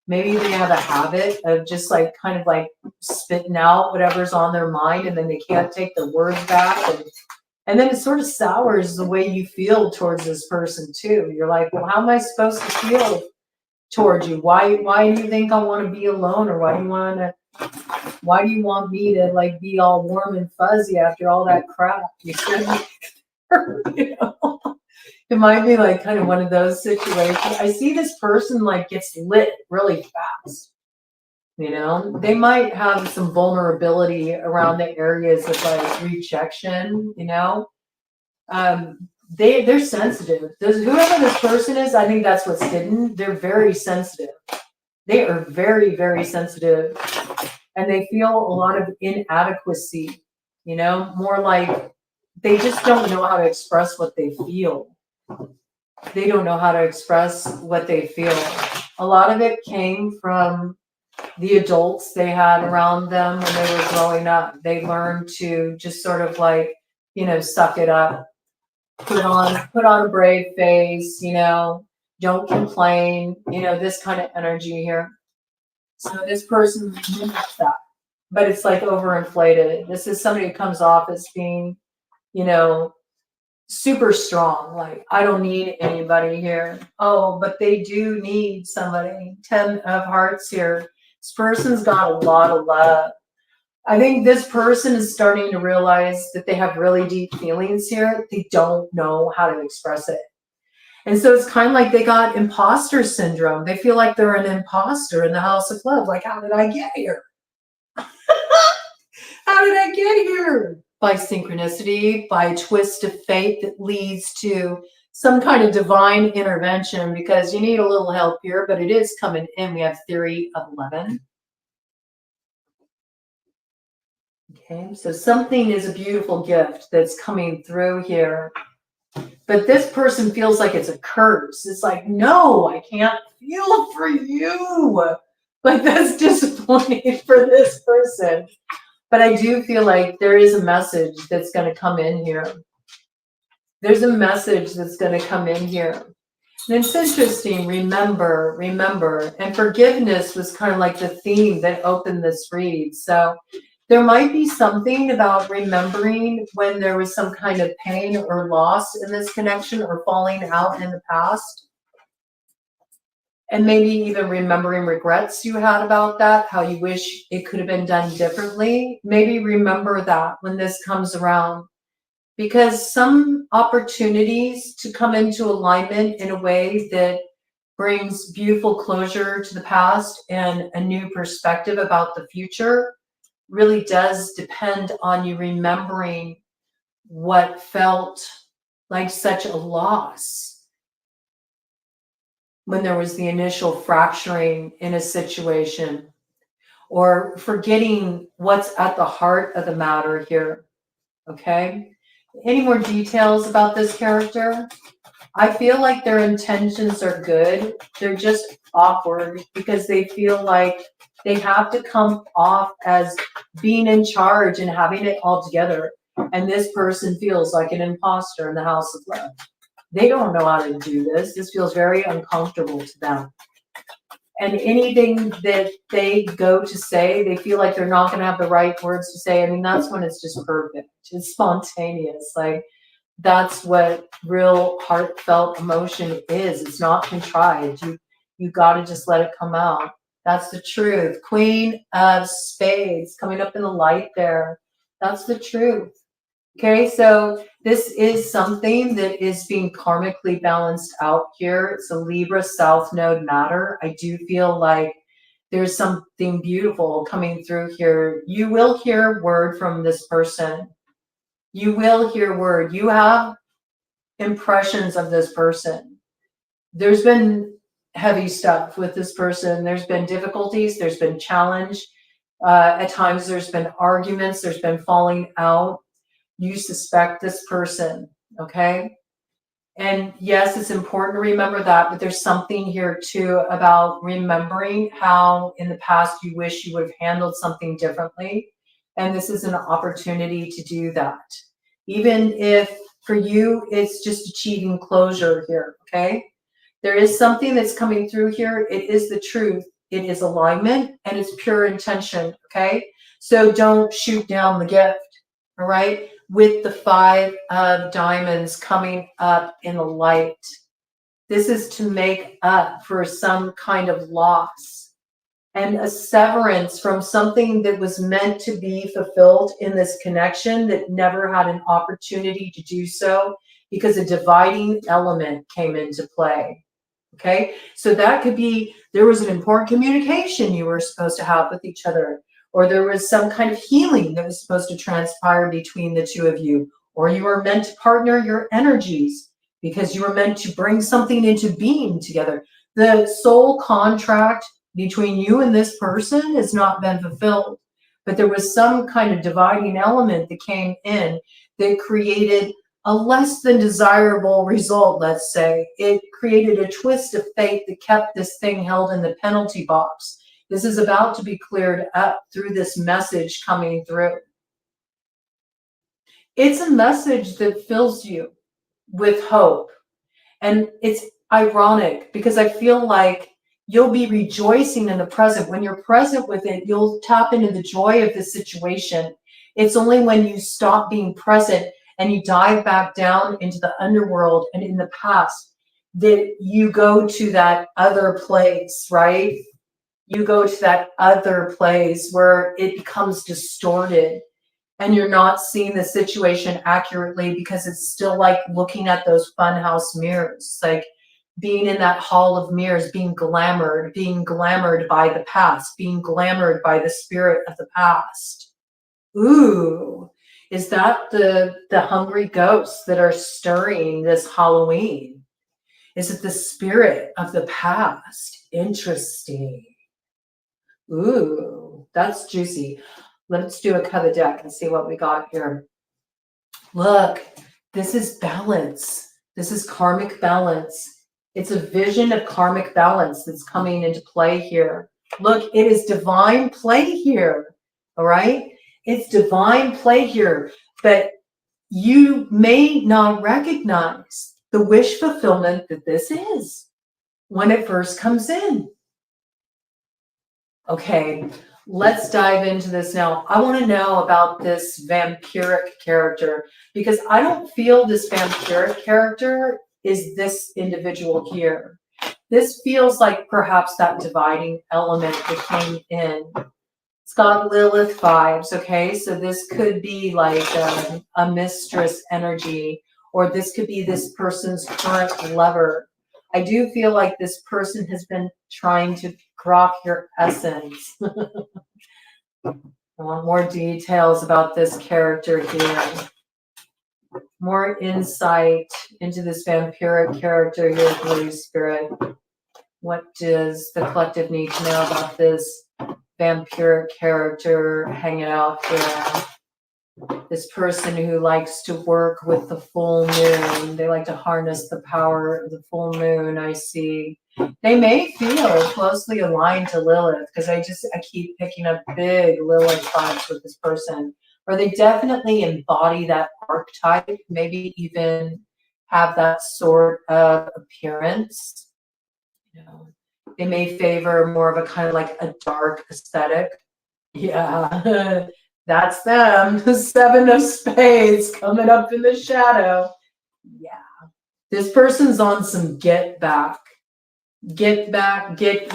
maybe they have a habit of just like kind of like spitting out whatever's on their mind, and then they can't take their words back. And then it sort of sours the way you feel towards this person too. You're like, well, how am I supposed to feel towards you? Why do you think I want to be alone? Or why do you want me to like be all warm and fuzzy after all that crap you said? It might be like kind of one of those situations. I see this person like gets lit really fast. They might have some vulnerability around the areas of like rejection, they're sensitive. Whoever this person is, I think that's what's hidden. They're very sensitive. They are very, very sensitive, and they feel a lot of inadequacy, more like they just don't know how to express what they feel. They don't know how to express what they feel. A lot of it came from the adults they had around them when they were growing up. They learned to just sort of like, suck it up, put on a brave face, don't complain, this kind of energy here. So this person mimics that, but it's like overinflated. This is somebody who comes off as being, super strong. Like, I don't need anybody here. Oh, but they do need somebody. 10 of hearts here. This person's got a lot of love. I think this person is starting to realize that they have really deep feelings here. They don't know how to express it. And so it's kind of like they got imposter syndrome. They feel like they're an imposter in the house of love. Like, how did I get here? How did I get here? By synchronicity, by a twist of fate that leads to some kind of divine intervention, because you need a little help here, but it is coming in. We have theory of 11. Okay, so something is a beautiful gift that's coming through here. But this person feels like it's a curse. It's like, no, I can't feel for you. Like, that's disappointing for this person. But I do feel like there is a message that's going to come in here. There's a message that's going to come in here. And it's interesting, remember, and forgiveness was kind of like the theme that opened this read. So There might be something about remembering when there was some kind of pain or loss in this connection or falling out in the past. And maybe even remembering regrets you had about that, how you wish it could have been done differently. Maybe remember that when this comes around, because some opportunities to come into alignment in a way that brings beautiful closure to the past and a new perspective about the future really does depend on you remembering what felt like such a loss when there was the initial fracturing in a situation, or forgetting what's at the heart of the matter here. Okay? Any more details about this character? I feel like their intentions are good. They're just awkward because they feel like they have to come off as being in charge and having it all together. And this person feels like an imposter in the house of love. They don't know how to do this. This feels very uncomfortable to them. And anything that they go to say, they feel like they're not going to have the right words to say. I mean, that's when it's just perfect. It's spontaneous. Like, that's what real heartfelt emotion is. It's not contrived. You got to just let it come out. That's the truth. Queen of Spades coming up in the light there. That's the truth. Okay, so this is something that is being karmically balanced out here. It's a Libra South Node matter. I do feel like there's something beautiful coming through here. You will hear word from this person. You will hear word. You have impressions of this person. There's been heavy stuff with this person. There's been difficulties. There's been challenge. At times there's been arguments. There's been falling out. You suspect this person, okay? And yes, it's important to remember that, but there's something here too about remembering how in the past you wish you would have handled something differently. And this is an opportunity to do that. Even if for you, it's just achieving closure here, okay? There is something that's coming through here. It is the truth. It is alignment and it's pure intention, okay? So don't shoot down the gift, all right? With the 5 of diamonds coming up in the light. This is to make up for some kind of loss and a severance from something that was meant to be fulfilled in this connection that never had an opportunity to do so because a dividing element came into play. Okay, so that could be there was an important communication you were supposed to have with each other, or there was some kind of healing that was supposed to transpire between the two of you, or you were meant to partner your energies because you were meant to bring something into being together. The soul contract between you and this person has not been fulfilled, but there was some kind of dividing element that came in that created a less than desirable result, let's say. It created a twist of fate that kept this thing held in the penalty box. This is about to be cleared up through this message coming through. It's a message that fills you with hope. And it's ironic because I feel like you'll be rejoicing in the present. When you're present with it, you'll tap into the joy of the situation. It's only when you stop being present and you dive back down into the underworld and in the past that you go to that other place, right? You go to that other place where it becomes distorted and you're not seeing the situation accurately because it's still like looking at those funhouse mirrors, like being in that hall of mirrors, being glamored by the past, being glamored by the spirit of the past. Ooh, is that the hungry ghosts that are stirring this Halloween? Is it the spirit of the past? Interesting. Ooh, that's juicy. Let's do a cut of deck and see what we got here. Look, this is balance. This is karmic balance. It's a vision of karmic balance that's coming into play here. Look, it is divine play here. All right? It's divine play here. But you may not recognize the wish fulfillment that this is when it first comes in. Okay, Let's dive into this now. I want to know about this vampiric character because I don't feel this vampiric character is this individual here. This feels like perhaps that dividing element that came in. It's got Lilith vibes, okay? So this could be like a mistress energy, or this could be this person's current lover. I do feel like this person has been trying to grok your essence. I want more details about this character here. More insight into this vampiric character here, Holy Spirit. What does the collective need to know about this vampiric character hanging out here? This person who likes to work with the full moon. They like to harness the power of the full moon, I see. They may feel closely aligned to Lilith because I keep picking up big Lilith vibes with this person. Or they definitely embody that archetype, maybe even have that sort of appearance. You know, they may favor more of a kind of like a dark aesthetic. Yeah. That's them. The 7 of Spades coming up in the shadow. Yeah. This person's on some get back, get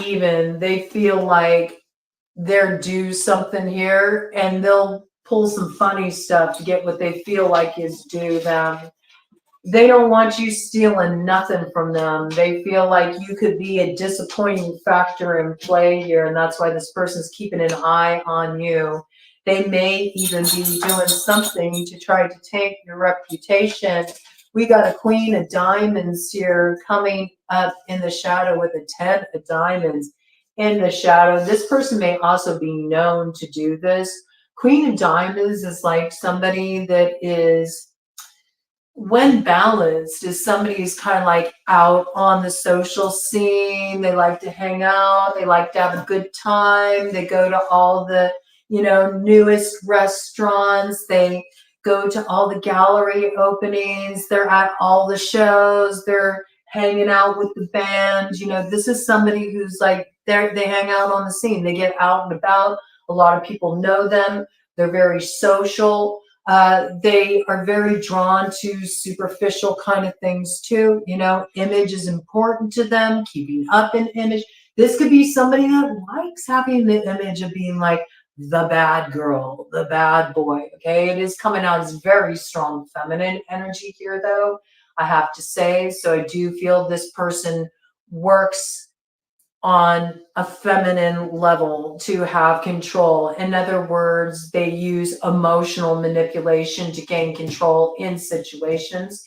even. They feel like they're due something here and they'll pull some funny stuff to get what they feel like is due them. They don't want you stealing nothing from them. They feel like you could be a disappointing factor in play here, and that's why this person's keeping an eye on you. They may even be doing something to try to take your reputation. We got a Queen of Diamonds here coming up in the shadow with a 10 of Diamonds in the shadow. This person may also be known to do this. Queen of Diamonds is like somebody that is, when balanced, is somebody who's kind of like out on the social scene. They like to hang out. They like to have a good time. They go to all the, newest restaurants. They go to all the gallery openings. They're at all the shows. They're hanging out with the band. This is somebody who's like, they hang out on the scene. They get out and about. A lot of people know them. They're very social. They are very drawn to superficial kind of things too. Image is important to them, keeping up an image. This could be somebody that likes having the image of being like the bad girl, the bad boy. Okay. It is coming out as very strong feminine energy here, though, I have to say. So I do feel this person works on a feminine level to have control. In other words, they use emotional manipulation to gain control in situations.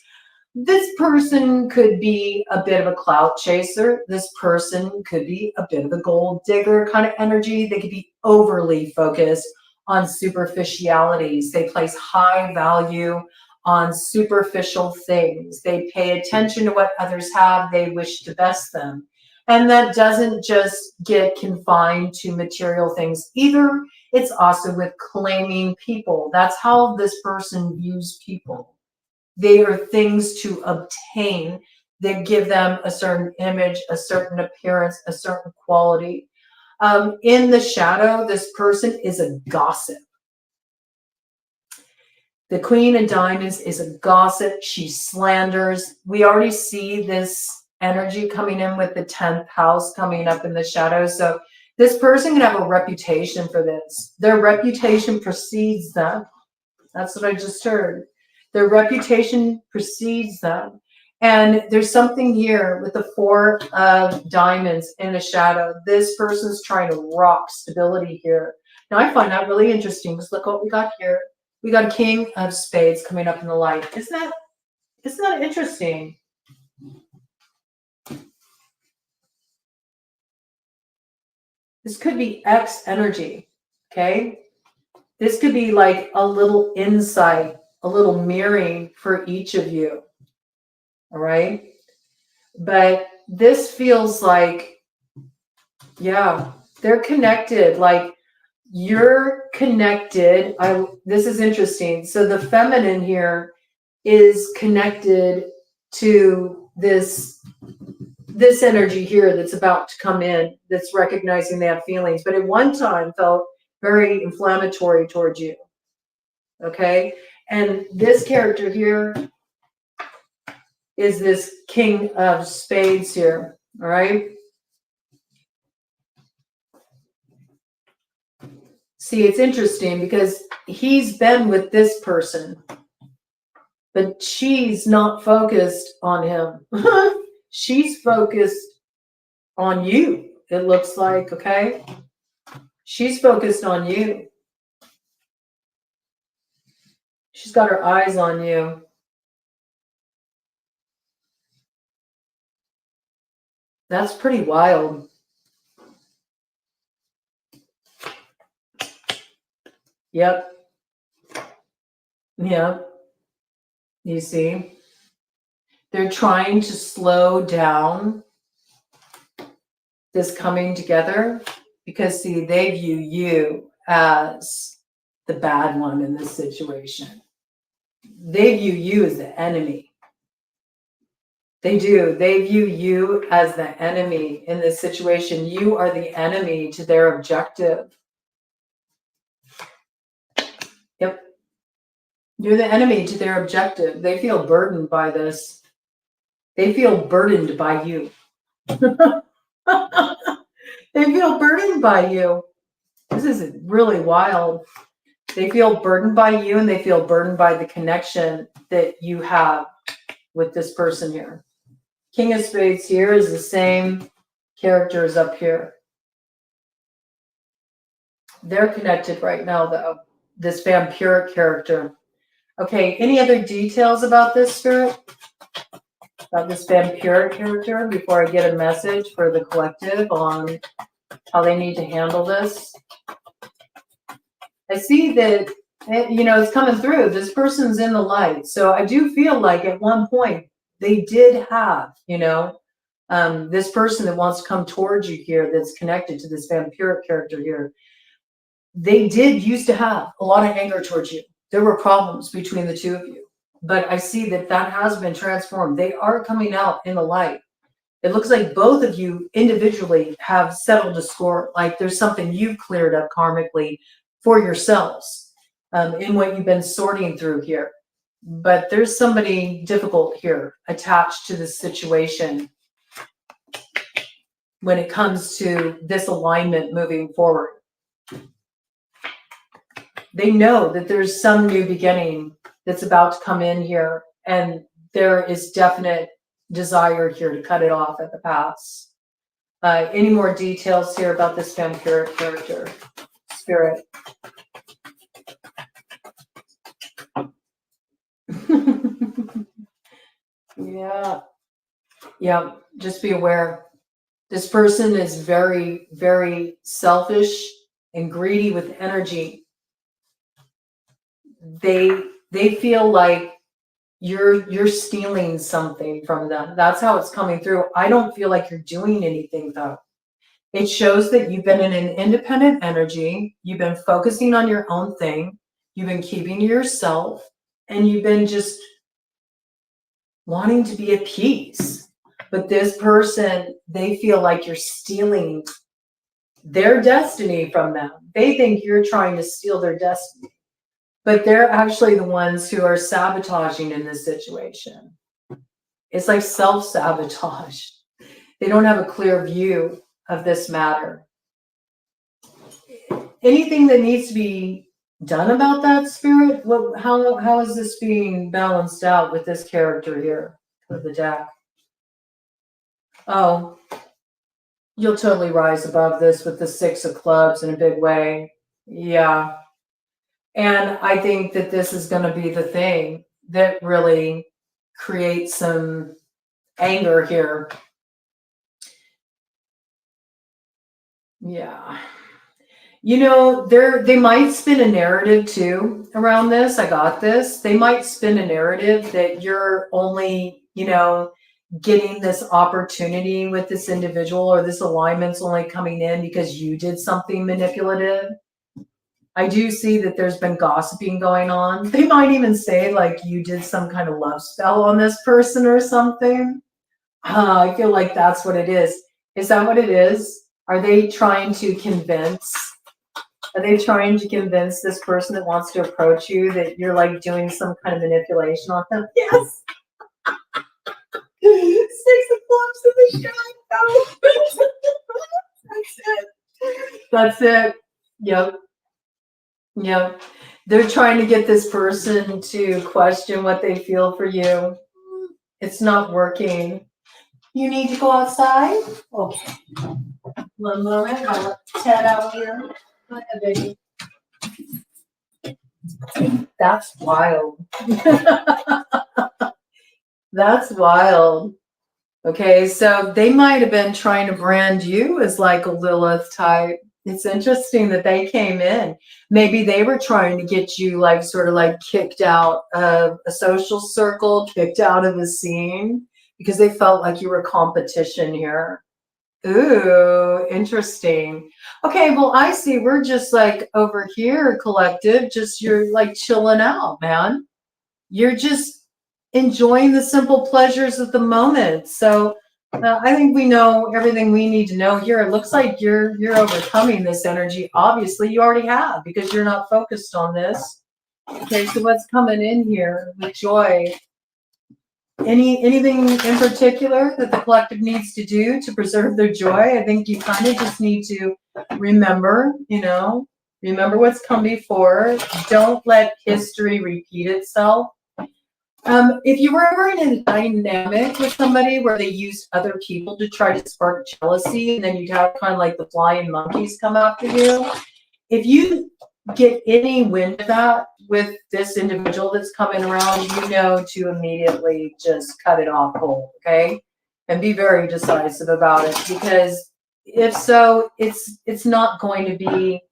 This person could be a bit of a clout chaser. This person could be a bit of a gold digger kind of energy. They could be overly focused on superficialities. They place high value on superficial things. They pay attention to what others have. They wish to best them. And that doesn't just get confined to material things either. It's also with claiming people. That's how this person views people. They are things to obtain that give them a certain image, a certain appearance, a certain quality. In the shadow, this person is a gossip. The Queen of Diamonds is a gossip. She slanders. We already see this energy coming in with the 10th house coming up in the shadows. So this person can have a reputation for this. Their reputation precedes them. That's what I just heard. Their reputation precedes them. And there's something here with the 4 of Diamonds in the shadow. This person's trying to rock stability here. Now, I find that really interesting because look what we got here. We got a King of Spades coming up in the light. Isn't that interesting? This could be X energy, okay? This could be like a little insight, a little mirroring for each of you, all right? But this feels like, yeah, they're connected. Like you're connected. This is interesting. So the feminine here is connected to this energy here that's about to come in, that's recognizing they have feelings, but at one time felt very inflammatory towards you. Okay? And this character here is this King of Spades here. All right? See, it's interesting because he's been with this person, but she's not focused on him. She's focused on you, it looks like, okay? She's focused on you. She's got her eyes on you. That's pretty wild. Yep. Yep. You see? They're trying to slow down this coming together because, see, they view you as the bad one in this situation. They view you as the enemy. They do. They view you as the enemy in this situation. You are the enemy to their objective. Yep. You're the enemy to their objective. They feel burdened by this. They feel burdened by you. They feel burdened by you. This is really wild. They feel burdened by you, and they feel burdened by the connection that you have with this person here. King of Spades here is the same character as up here. They're connected right now, though. This vampiric character. Okay, any other details about this, Spirit? About this vampiric character before I get a message for the collective on how they need to handle this? I see that, it's coming through. This person's in the light. So I do feel like at one point they did have, this person that wants to come towards you here that's connected to this vampiric character here. They did used to have a lot of anger towards you. There were problems between the two of you. But I see that has been transformed. They are coming out in the light. It looks like both of you individually have settled a score. Like there's something you've cleared up karmically for yourselves in what you've been sorting through here. But there's somebody difficult here attached to this situation when it comes to this alignment moving forward. They know that there's some new beginning that's about to come in here, and there is definite desire here to cut it off at the pass. Any more details here about this vampiric character, Spirit? Yeah, just be aware. This person is very, very selfish and greedy with energy. They feel like you're stealing something from them. That's how it's coming through. I don't feel like you're doing anything, though. It shows that you've been in an independent energy. You've been focusing on your own thing. You've been keeping to yourself, and you've been just wanting to be at peace. But this person, they feel like you're stealing their destiny from them. They think you're trying to steal their destiny. But they're actually the ones who are sabotaging in this situation. It's like self-sabotage. They don't have a clear view of this matter. Anything that needs to be done about that, Spirit? How is this being balanced out with this character here with the deck? Oh, you'll totally rise above this with the Six of Clubs in a big way. Yeah. And I think that this is going to be the thing that really creates some anger here. Yeah. They might spin a narrative too around this. I got this. They might spin a narrative that you're only, getting this opportunity with this individual, or this alignment's only coming in because you did something manipulative. I do see that there's been gossiping going on. They might even say like you did some kind of love spell on this person or something. I feel like that's what it is. Is that what it is? Are they trying to convince Are they trying to convince this person that wants to approach you that you're like doing some kind of manipulation on them? Yes. 6 of clubs in the shadow. That's it. That's it. Yep. Yep. They're trying to get this person to question what they feel for you. It's not working. You need to go outside? Okay. One moment. I'll let Ted out here. Hi, baby. That's wild. That's wild. Okay, so they might have been trying to brand you as like a Lilith type. It's interesting that they came in. Maybe they were trying to get you like sort of like kicked out of a social circle, kicked out of a scene because they felt like you were competition here. Ooh, interesting. Okay, well, I see we're just like over here, collective, just you're like chilling out, man. You're just enjoying the simple pleasures of the moment. So I think we know everything we need to know here. It looks like you're overcoming this energy. Obviously, you already have because you're not focused on this. Okay, so what's coming in here with joy? Anything in particular that the collective needs to do to preserve their joy? I think you kind of just need to remember, remember what's come before. Don't let history repeat itself. If you were ever in a dynamic with somebody where they used other people to try to spark jealousy, and then you'd have kind of like the flying monkeys come after you, if you get any wind of that with this individual that's coming around, you know to immediately just cut it off cold, okay? And be very decisive about it, because if so, it's not going to be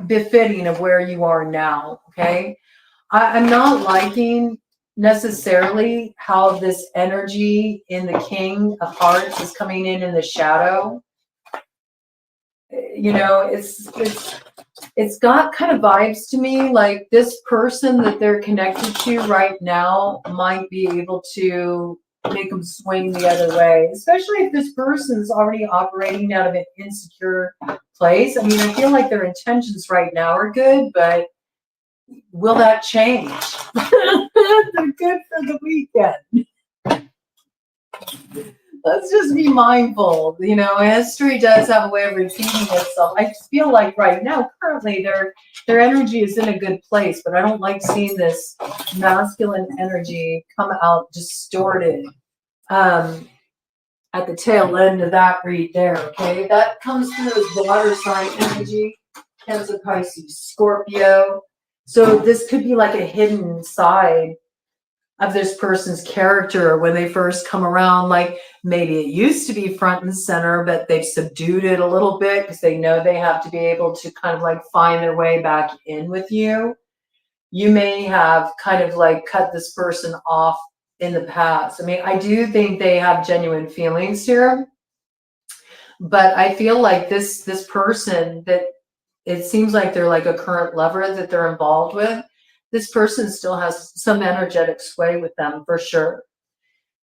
befitting of where you are now, okay? I'm not liking necessarily how this energy in the King of Hearts is coming in the shadow. It's got kind of vibes to me like this person that they're connected to right now might be able to make them swing the other way, especially if this person's already operating out of an insecure place. I mean, I feel like their intentions right now are good, but will that change? They're good for the weekend. Let's just be mindful. History does have a way of repeating itself. I just feel like right now, currently, their energy is in a good place, but I don't like seeing this masculine energy come out distorted at the tail end of that read there, okay? That comes through as water sign energy, Cancer, Pisces, Scorpio. So this could be like a hidden side of this person's character when they first come around. Like maybe it used to be front and center, but they've subdued it a little bit because they know they have to be able to kind of like find their way back in with you. You may have kind of like cut this person off in the past. I mean, I do think they have genuine feelings here, but I feel like this person that it seems like they're like a current lover that they're involved with, this person still has some energetic sway with them for sure.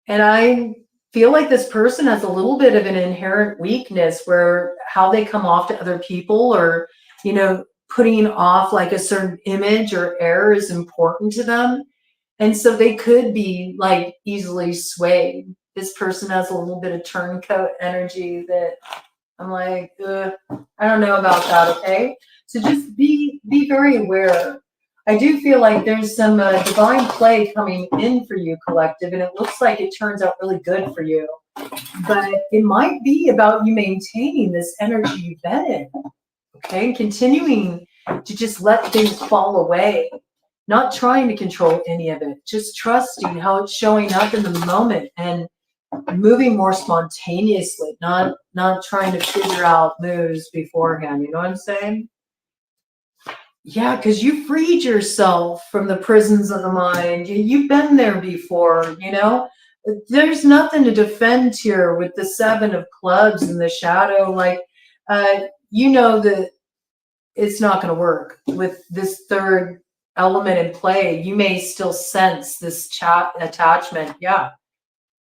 And I feel like this person has a little bit of an inherent weakness where how they come off to other people, or, putting off like a certain image or air is important to them. And so they could be like easily swayed. This person has a little bit of turncoat energy that I'm like, I don't know about that, okay? So just be very aware. I do feel like there's some divine play coming in for you, collective, and it looks like it turns out really good for you. But it might be about you maintaining this energy you've been in, okay? And continuing to just let things fall away, not trying to control any of it, just trusting how it's showing up in the moment and moving more spontaneously, not trying to figure out moves beforehand. You know what I'm saying? Yeah, because you freed yourself from the prisons of the mind. You've been there before, There's nothing to defend here with the 7 of clubs in the shadow. Like, that it's not going to work with this third element in play. You may still sense this attachment. Yeah.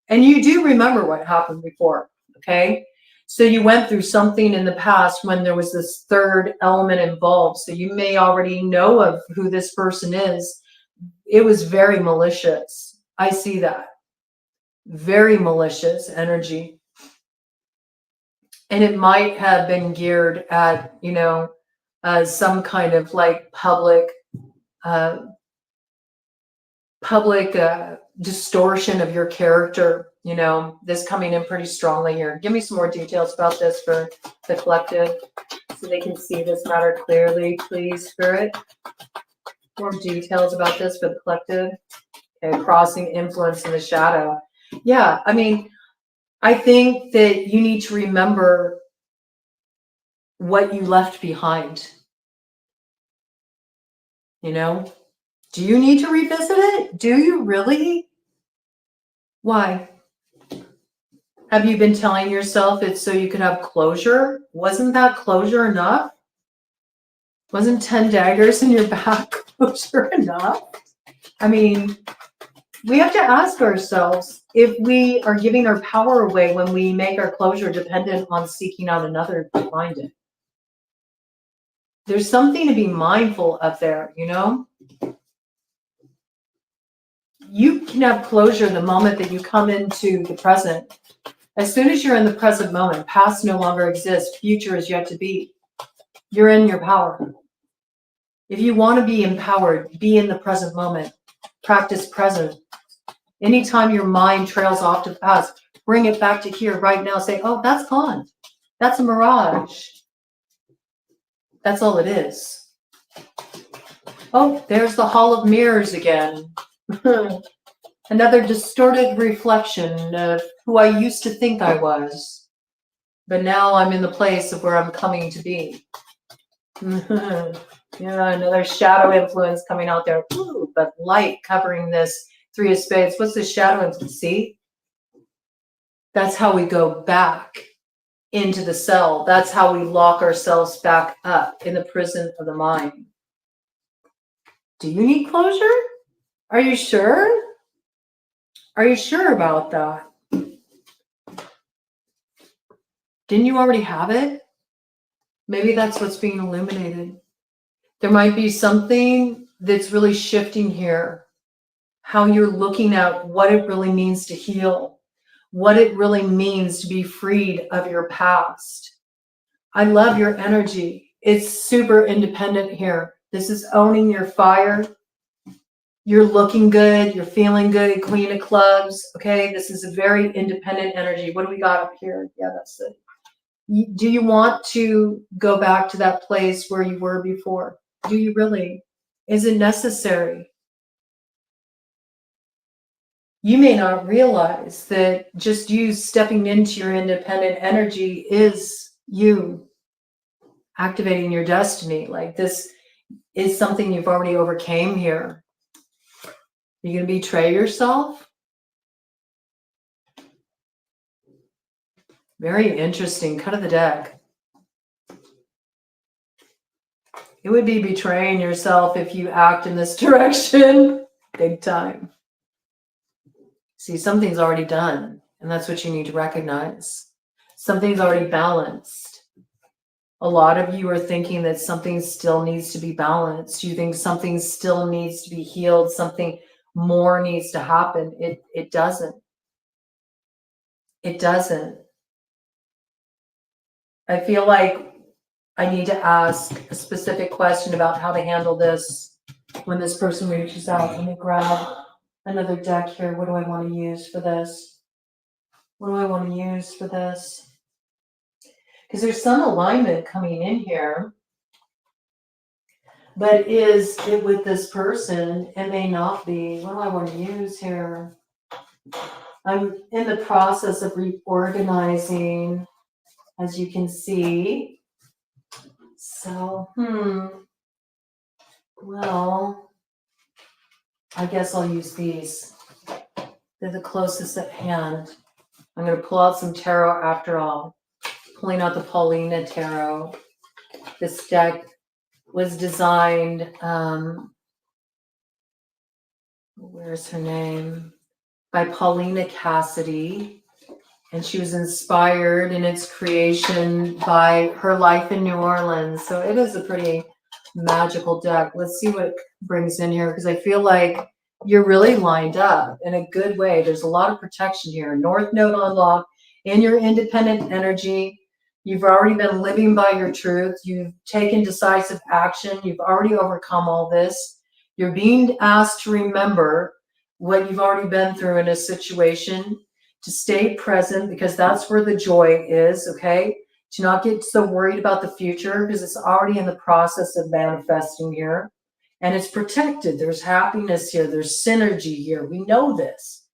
And you do remember what happened before, okay? So you went through something in the past when there was this third element involved. So you may already know of who this person is. It was very malicious. I see that. Very malicious energy. And it might have been geared at, some kind of like public distortion of your character. This coming in pretty strongly here. Give me some more details about this for the collective so they can see this matter clearly, please, Spirit. More details about this for the collective. Okay, crossing influence in the shadow. Yeah, I mean, I think that you need to remember what you left behind. Do you need to revisit it? Do you really? Why? Have you been telling yourself it's so you could have closure? Wasn't that closure enough? Wasn't 10 daggers in your back closure enough? I mean, we have to ask ourselves if we are giving our power away when we make our closure dependent on seeking out another to find it. There's something to be mindful of there, You can have closure the moment that you come into the present. As soon as you're in the present moment, past no longer exists, future is yet to be. You're in your power. If you want to be empowered, be in the present moment. Practice present. Anytime your mind trails off to the past, bring it back to here right now. Say, oh, that's gone. That's a mirage. That's all it is. Oh, there's the Hall of Mirrors again. Another distorted reflection of who I used to think I was. But now I'm in the place of where I'm coming to be. Yeah, another shadow influence coming out there. Ooh, but light covering this Three of Spades. What's the shadow influence? See? That's how we go back into the cell. That's how we lock ourselves back up in the prison of the mind. Do you need closure? Are you sure? Are you sure about that? Didn't you already have it? Maybe that's what's being illuminated. There might be something that's really shifting here. How you're looking at what it really means to heal, what it really means to be freed of your past. I love your energy. It's super independent here. This is owning your fire. You're looking good. You're feeling good. Queen of Clubs. Okay, this is a very independent energy. What do we got up here? Yeah, that's it. Do you want to go back to that place where you were before? Do you really? Is it necessary? You may not realize that just you stepping into your independent energy is you activating your destiny. Like this is something you've already overcame here. You're going to betray yourself? Very interesting. Cut of the deck. It would be betraying yourself if you act in this direction. Big time. See, something's already done, and that's what you need to recognize. Something's already balanced. A lot of you are thinking that something still needs to be balanced. You think something still needs to be healed. Something more needs to happen. It doesn't. It doesn't. I feel like I need to ask a specific question about how to handle this when this person reaches out. Let me grab another deck here. What do I want to use for this? What do I want to use for this? Because there's some alignment coming in here. But is it with this person? It may not be. What do I want to use here? I'm in the process of reorganizing, as you can see. So, well, I guess I'll use these. They're the closest at hand. I'm going to pull out some tarot after all. Pulling out the Paulina tarot. This deck was designed, where's her name? By Paulina Cassidy. And she was inspired in its creation by her life in New Orleans. So it is a pretty magical deck. Let's see what it brings in here, because I feel like you're really lined up in a good way. There's a lot of protection here. North Node on lock in your independent energy. You've already been living by your truth. You've taken decisive action. You've already overcome all this. You're being asked to remember what you've already been through in a situation, to stay present, because that's where the joy is, okay? To not get so worried about the future, because it's already in the process of manifesting here. And it's protected. There's happiness here. There's synergy here. We know this.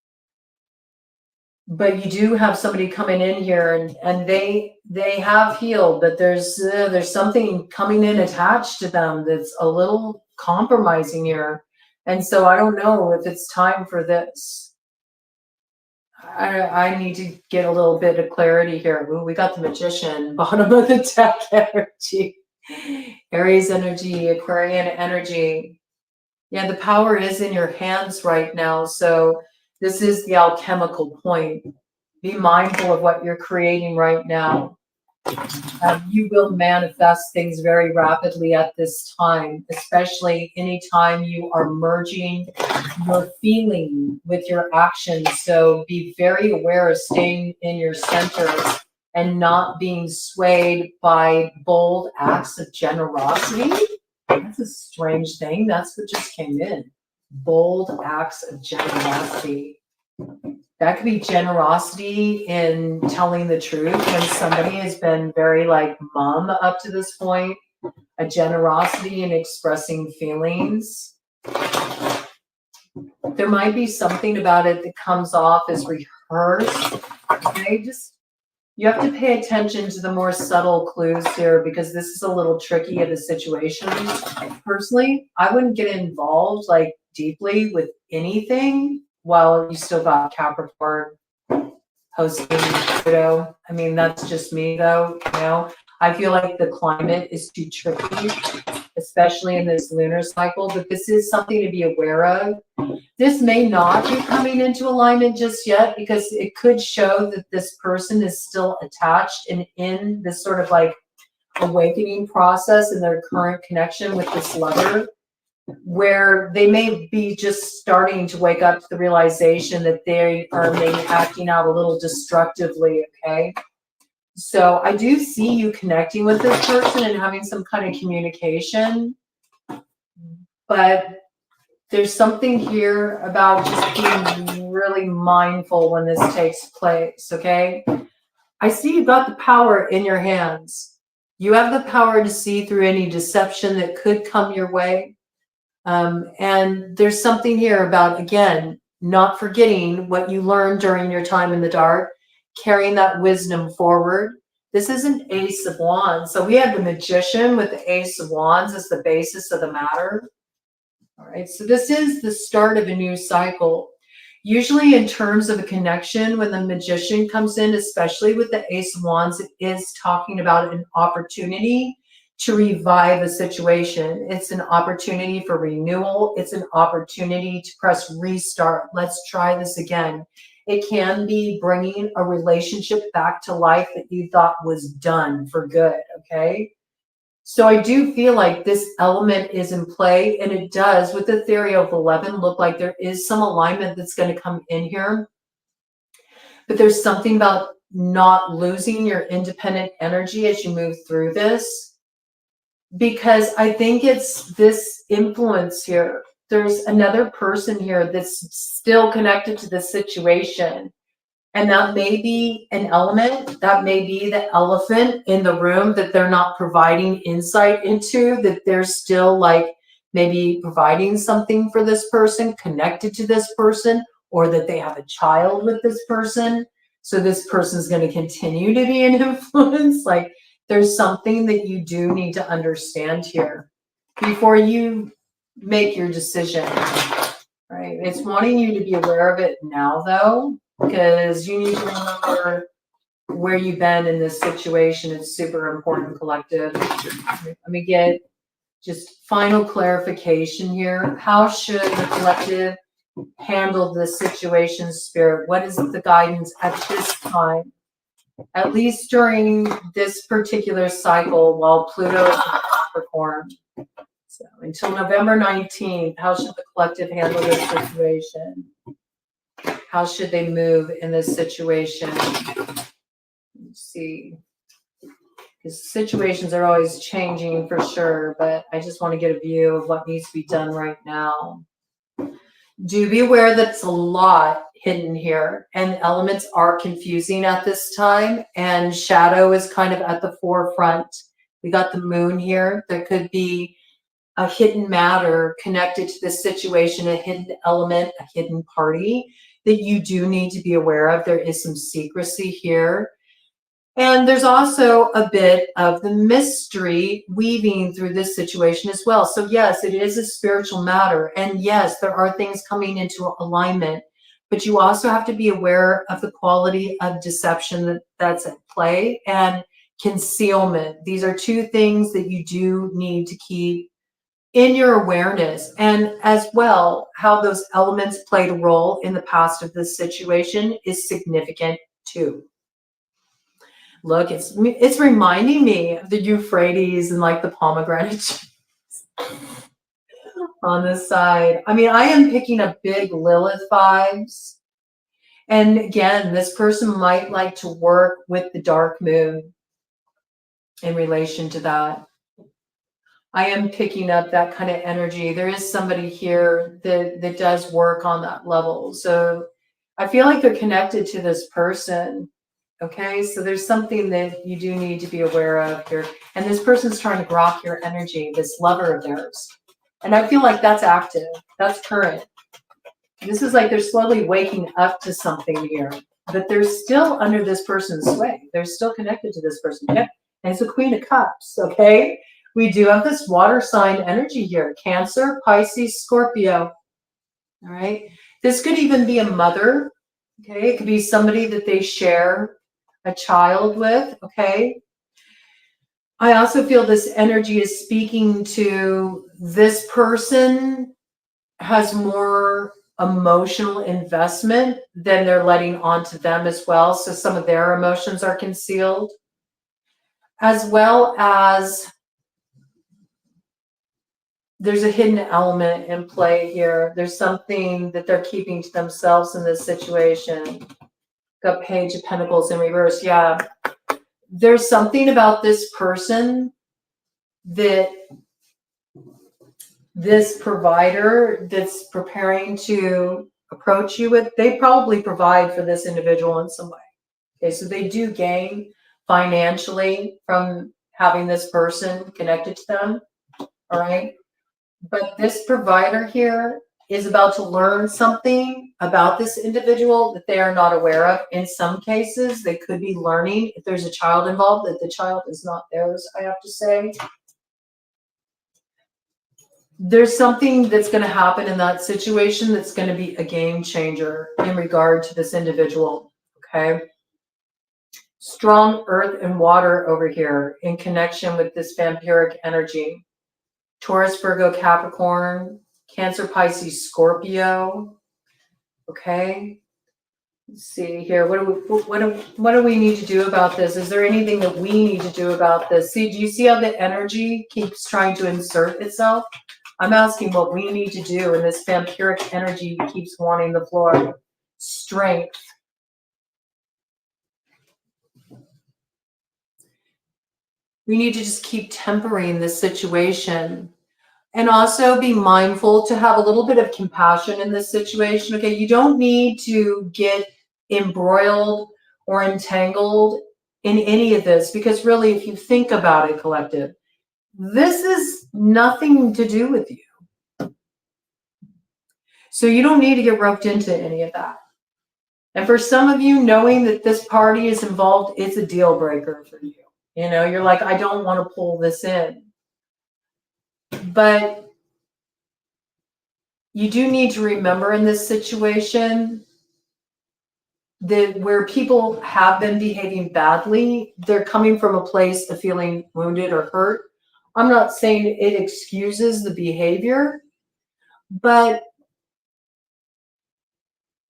But you do have somebody coming in here, and they have healed, but there's something coming in attached to them that's a little compromising here. And so I don't know if it's time for this. I need to get a little bit of clarity here. Ooh, we got the Magician, bottom of the deck energy. Aries energy, Aquarian energy. Yeah, the power is in your hands right now. So this is the alchemical point. Be mindful of what you're creating right now. You will manifest things very rapidly at this time, especially anytime you are merging your feeling with your actions. So be very aware of staying in your center and not being swayed by bold acts of generosity. That's a strange thing. That's what just came in. Bold acts of generosity. That could be generosity in telling the truth when somebody has been very like mum up to this point. A generosity in expressing feelings. There might be something about it that comes off as rehearsed. Okay, you have to pay attention to the more subtle clues here, because this is a little tricky of a situation. Personally, I wouldn't get involved like deeply with anything while you still got Capricorn hosting Pluto. I mean, that's just me though, you know. I feel like the climate is too tricky, especially in this lunar cycle, but this is something to be aware of. This may not be coming into alignment just yet, because it could show that this person is still attached and in this sort of like awakening process in their current connection with this lover, where they may be just starting to wake up to the realization that they are maybe acting out a little destructively, okay? So I do see you connecting with this person and having some kind of communication, but there's something here about just being really mindful when this takes place, okay? I see you've got the power in your hands. You have the power to see through any deception that could come your way. And there's something here about, again, not forgetting what you learned during your time in the dark, carrying that wisdom forward. This is an Ace of Wands. So we have the Magician with the Ace of Wands as the basis of the matter. All right, so this is the start of a new cycle. Usually in terms of a connection, when the Magician comes in, especially with the Ace of Wands, it is talking about an opportunity to revive a situation. It's an opportunity for renewal. It's an opportunity to press restart. Let's try this again. It can be bringing a relationship back to life that you thought was done for good, okay? So I do feel like this element is in play, and it does, with the theory of 11, look like there is some alignment that's going to come in here. But there's something about not losing your independent energy as you move through this, because I think it's this influence here. There's another person here that's still connected to the situation. And that may be an element, that may be the elephant in the room that they're not providing insight into, that they're still like maybe providing something for this person, connected to this person, or that they have a child with this person. So this person's going to continue to be an influence. Like there's something that you do need to understand here before you make your decision, right? It's wanting you to be aware of it now though, because you need to remember where you've been in this situation. It's super important, collective. Let me get just final clarification here. How should the collective handle this situation, Spirit? What is the guidance at this time? At least during this particular cycle while Pluto is in Capricorn. So until November 19th, how should the collective handle this situation? How should they move in this situation? Let's see. Because situations are always changing for sure, but I just want to get a view of what needs to be done right now. Do be aware that it's a lot hidden here, and elements are confusing at this time, and shadow is kind of at the forefront. We got the moon here. There could be a hidden matter connected to this situation, a hidden element, a hidden party that you do need to be aware of. There is some secrecy here. And there's also a bit of the mystery weaving through this situation as well. So yes, it is a spiritual matter. And yes, there are things coming into alignment, but you also have to be aware of the quality of deception that's at play and concealment. These are two things that you do need to keep in your awareness. And as well, how those elements played a role in the past of this situation is significant too. Look, it's reminding me of the Euphrates and like the pomegranate on this side. I mean, I am picking up big Lilith vibes. And again, this person might like to work with the dark moon in relation to that. I am picking up that kind of energy. There is somebody here that does work on that level. So I feel like they're connected to this person. Okay, so there's something that you do need to be aware of here. And this person's trying to grok your energy, this lover of theirs. And I feel like that's active. That's current. This is like they're slowly waking up to something here. But they're still under this person's sway. They're still connected to this person. Yep. And it's a Queen of Cups, okay? We do have this water sign energy here. Cancer, Pisces, Scorpio. All right? This could even be a mother. Okay? It could be somebody that they share a child with, okay? I also feel this energy is speaking to this person has more emotional investment than they're letting onto them as well. So some of their emotions are concealed, as well as there's a hidden element in play here. There's something that they're keeping to themselves in this situation. Got Page of Pentacles in reverse. Yeah. There's something about this person that this provider that's preparing to approach you with, they probably provide for this individual in some way. Okay, so they do gain financially from having this person connected to them. All right. But this provider here is about to learn something about this individual that they are not aware of. In some cases, they could be learning, if there's a child involved, that the child is not theirs, I have to say. There's something that's going to happen in that situation that's going to be a game changer in regard to this individual, okay? Strong earth and water over here in connection with this vampiric energy. Taurus, Virgo, Capricorn, Cancer, Pisces, Scorpio. Okay. Let's see here. What do we need to do about this? Is there anything that we need to do about this? See, do you see how the energy keeps trying to insert itself? I'm asking what we need to do, and this vampiric energy keeps wanting the floor. Strength. We need to just keep tempering this situation. And also be mindful to have a little bit of compassion in this situation. Okay, you don't need to get embroiled or entangled in any of this, because really, if you think about it, collective, this is nothing to do with you. So you don't need to get roped into any of that. And for some of you, knowing that this party is involved, it's a deal breaker for you. You know, you're like, I don't want to pull this in. But you do need to remember in this situation that where people have been behaving badly, they're coming from a place of feeling wounded or hurt. I'm not saying it excuses the behavior, but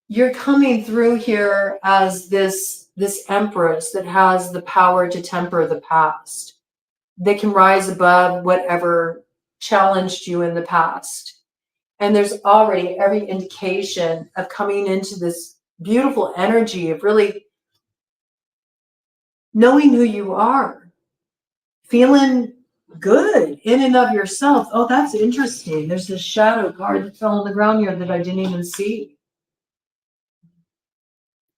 you're coming through here as this empress that has the power to temper the past. They can rise above whatever challenged you in the past. And there's already every indication of coming into this beautiful energy of really knowing who you are, feeling good in and of yourself. Oh, that's interesting. There's this shadow card that fell on the ground here that I didn't even see.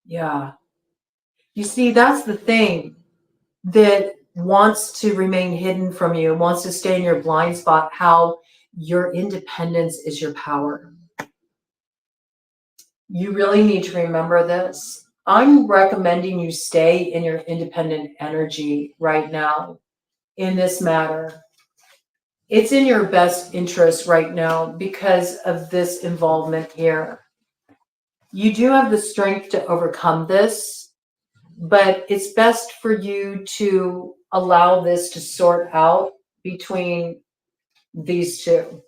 Yeah. You see, that's the thing that wants to remain hidden from you, wants to stay in your blind spot, how your independence is your power. You really need to remember this. I'm recommending you stay in your independent energy right now in this matter. It's in your best interest right now because of this involvement here. You do have the strength to overcome this, but it's best for you to allow this to sort out between these two.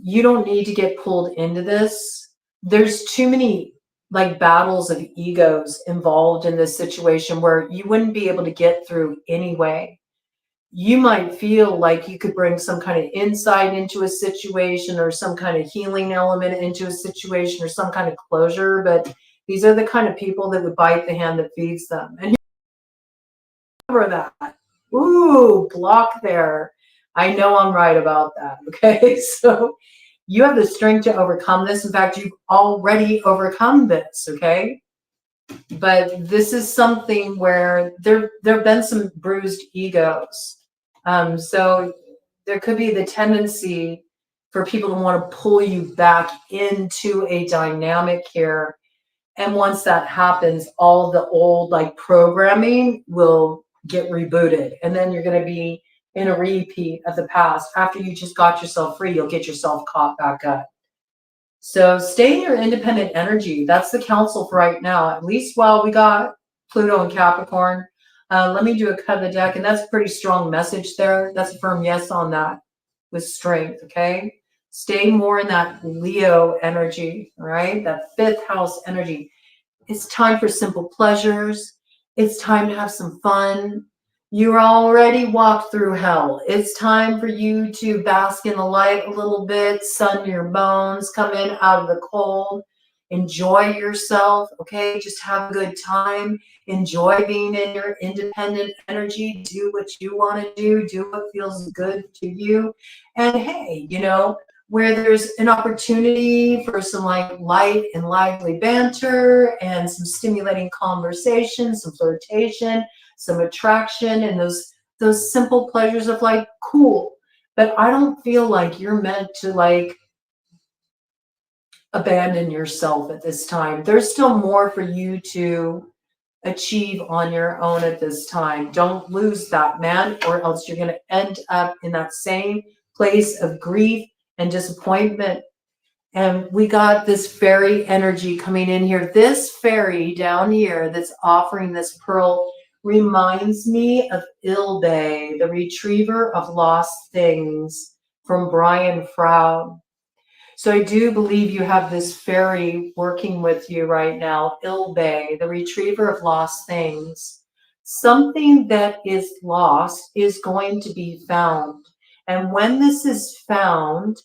You don't need to get pulled into this. There's too many like battles of egos involved in this situation where you wouldn't be able to get through anyway. You might feel like you could bring some kind of insight into a situation or some kind of healing element into a situation or some kind of closure, but these are the kind of people that would bite the hand that feeds them. And remember that. Ooh, block there. I know I'm right about that. Okay. So you have the strength to overcome this. In fact, you've already overcome this. Okay. But this is something where there have been some bruised egos. So there could be the tendency for people to want to pull you back into a dynamic here. And once that happens, all the old like programming will get rebooted. And then you're going to be in a repeat of the past. After you just got yourself free, you'll get yourself caught back up. So stay in your independent energy. That's the counsel for right now, at least while we got Pluto and Capricorn. Let me do a cut of the deck, and that's a pretty strong message there. That's a firm yes on that with strength, okay? Stay more in that Leo energy, all right? That fifth house energy. It's time for simple pleasures. It's time to have some fun. You already walked through hell. It's time for you to bask in the light a little bit, sun your bones, come in out of the cold, enjoy yourself, okay? Just have a good time. Enjoy being in your independent energy. Do what you want to do what feels good to you. And hey, where there's an opportunity for some like light and lively banter and some stimulating conversation, some flirtation, some attraction, and those simple pleasures of like cool. But I don't feel like you're meant to like abandon yourself at this time. There's still more for you to achieve on your own at this time. Don't lose that, man, or else you're going to end up in that same place of grief and disappointment. And we got this fairy energy coming in here. This fairy down here that's offering this pearl reminds me of Ilbe, the retriever of lost things from Brian Froud. So I do believe you have this fairy working with you right now, Ilbe, the retriever of lost things. Something that is lost is going to be found. And when this is found,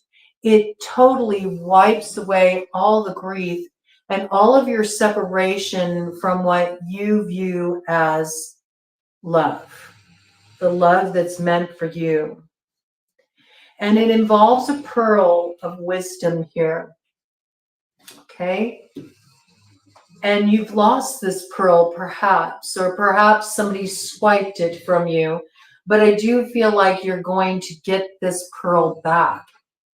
it totally wipes away all the grief and all of your separation from what you view as love, the love that's meant for you. And it involves a pearl of wisdom here. Okay. And you've lost this pearl perhaps, or perhaps somebody swiped it from you. But I do feel like you're going to get this pearl back.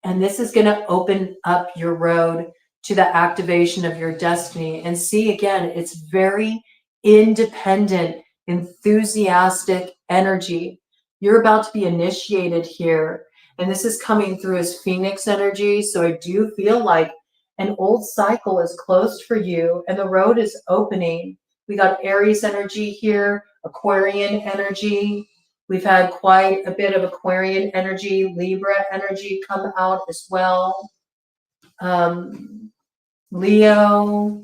And this is going to open up your road to the activation of your destiny. And see, again, it's very independent, enthusiastic energy. You're about to be initiated here. And this is coming through as Phoenix energy. So I do feel like an old cycle is closed for you and the road is opening. We got Aries energy here, Aquarian energy. We've had quite a bit of Aquarian energy, Libra energy come out as well. Leo,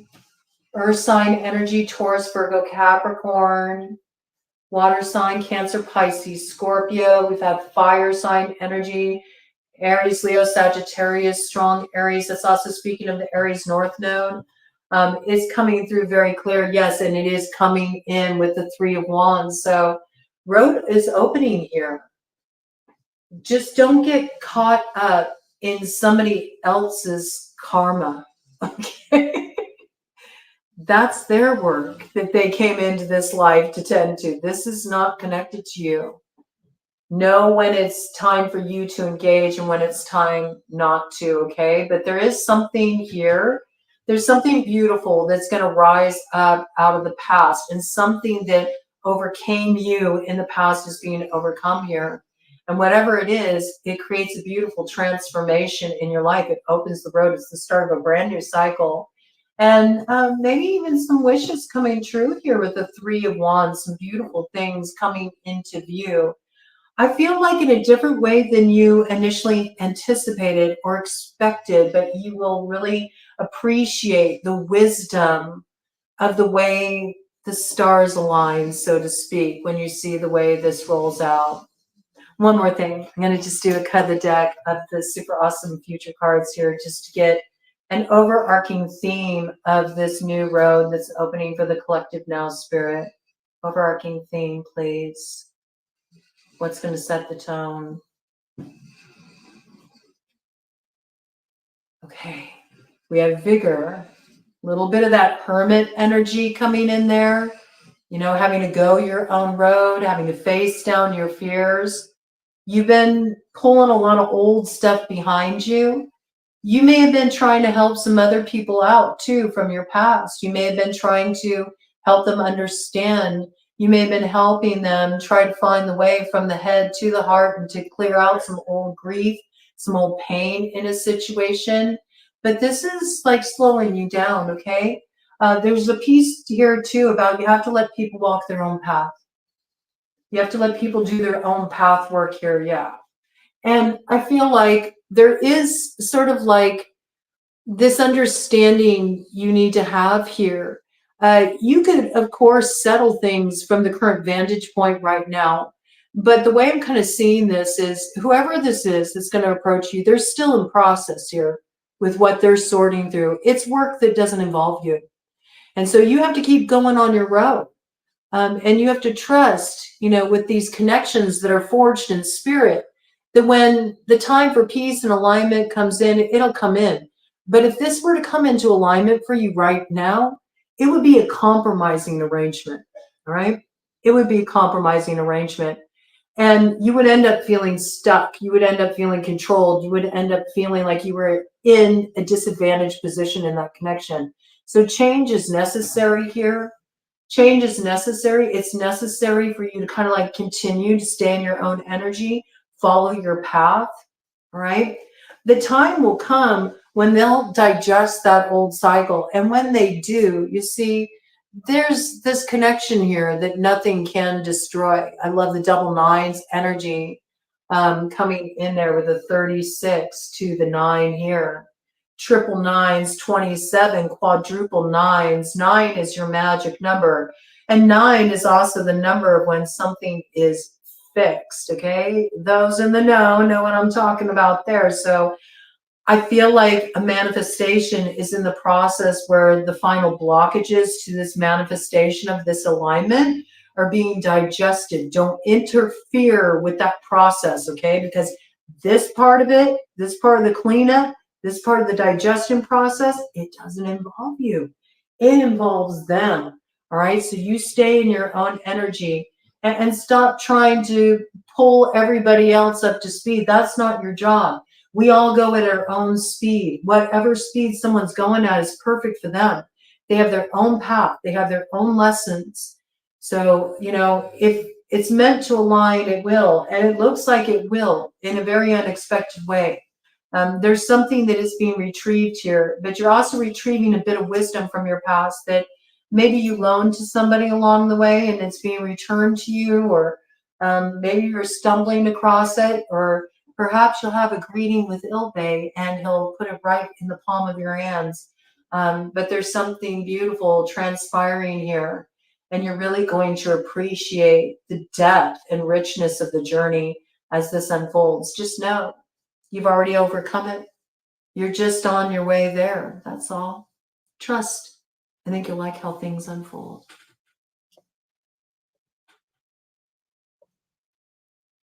Earth sign energy, Taurus, Virgo, Capricorn, water sign, Cancer, Pisces, Scorpio. We've had fire sign energy, Aries, Leo, Sagittarius, strong Aries. That's also speaking of the Aries North Node. It's coming through very clear, yes, and it is coming in with the Three of Wands. So road is opening here. Just don't get caught up in somebody else's karma. Okay. That's their work that they came into this life to tend to. This is not connected to you. Know when it's time for you to engage and when it's time not to, okay? But there is something here. There's something beautiful that's going to rise up out of the past, and something that overcame you in the past is being overcome here. And whatever it is, it creates a beautiful transformation in your life. It opens the road. It's the start of a brand new cycle. And maybe even some wishes coming true here with the Three of Wands, some beautiful things coming into view. I feel like in a different way than you initially anticipated or expected, but you will really appreciate the wisdom of the way the stars align, so to speak, when you see the way this rolls out. One more thing, I'm going to just do a cut of the deck of the super awesome future cards here just to get an overarching theme of this new road that's opening for the collective now spirit. Overarching theme, please. What's going to set the tone? Okay, we have vigor, a little bit of that hermit energy coming in there, you know, having to go your own road, having to face down your fears. You've been pulling a lot of old stuff behind you. You may have been trying to help some other people out too from your past. You may have been trying to help them understand. You may have been helping them try to find the way from the head to the heart and to clear out some old grief, some old pain in a situation. But this is like slowing you down, okay? There's a piece here too about you have to let people walk their own path. You have to let people do their own path work here, yeah. And I feel like there is sort of like this understanding you need to have here. You could, of course, settle things from the current vantage point right now. But the way I'm kind of seeing this is whoever this is that's going to approach you, they're still in process here with what they're sorting through. It's work that doesn't involve you. And so you have to keep going on your road. And you have to trust, you know, with these connections that are forged in spirit, that when the time for peace and alignment comes in, it'll come in. But if this were to come into alignment for you right now, it would be a compromising arrangement. All right. It would be a compromising arrangement. And you would end up feeling stuck. You would end up feeling controlled. You would end up feeling like you were in a disadvantaged position in that connection. So change is necessary here. Change is necessary. It's necessary for you to kind of like continue to stay in your own energy, follow your path. All right. The time will come when they'll digest that old cycle. And when they do, you see, there's this connection here that nothing can destroy. I love the double nines energy coming in there with a 36 to the 9 here. Triple nines, 27, quadruple nines. 9 is your magic number. And 9 is also the number of when something is fixed, okay? Those in the know what I'm talking about there. So I feel like a manifestation is in the process where the final blockages to this manifestation of this alignment are being digested. Don't interfere with that process, okay? Because this part of it, this part of the cleanup, this part of the digestion process, it doesn't involve you. It involves them, all right? So you stay in your own energy and stop trying to pull everybody else up to speed. That's not your job. We all go at our own speed. Whatever speed someone's going at is perfect for them. They have their own path. They have their own lessons. So, you know, if it's meant to align, it will. And it looks like it will in a very unexpected way. There's something that is being retrieved here, but you're also retrieving a bit of wisdom from your past that maybe you loaned to somebody along the way and it's being returned to you, or maybe you're stumbling across it, or perhaps you'll have a greeting with Ilbe and he'll put it right in the palm of your hands. But there's something beautiful transpiring here, and you're really going to appreciate the depth and richness of the journey as this unfolds. Just know you've already overcome it. You're just on your way there. That's all. Trust. I think you'll like how things unfold.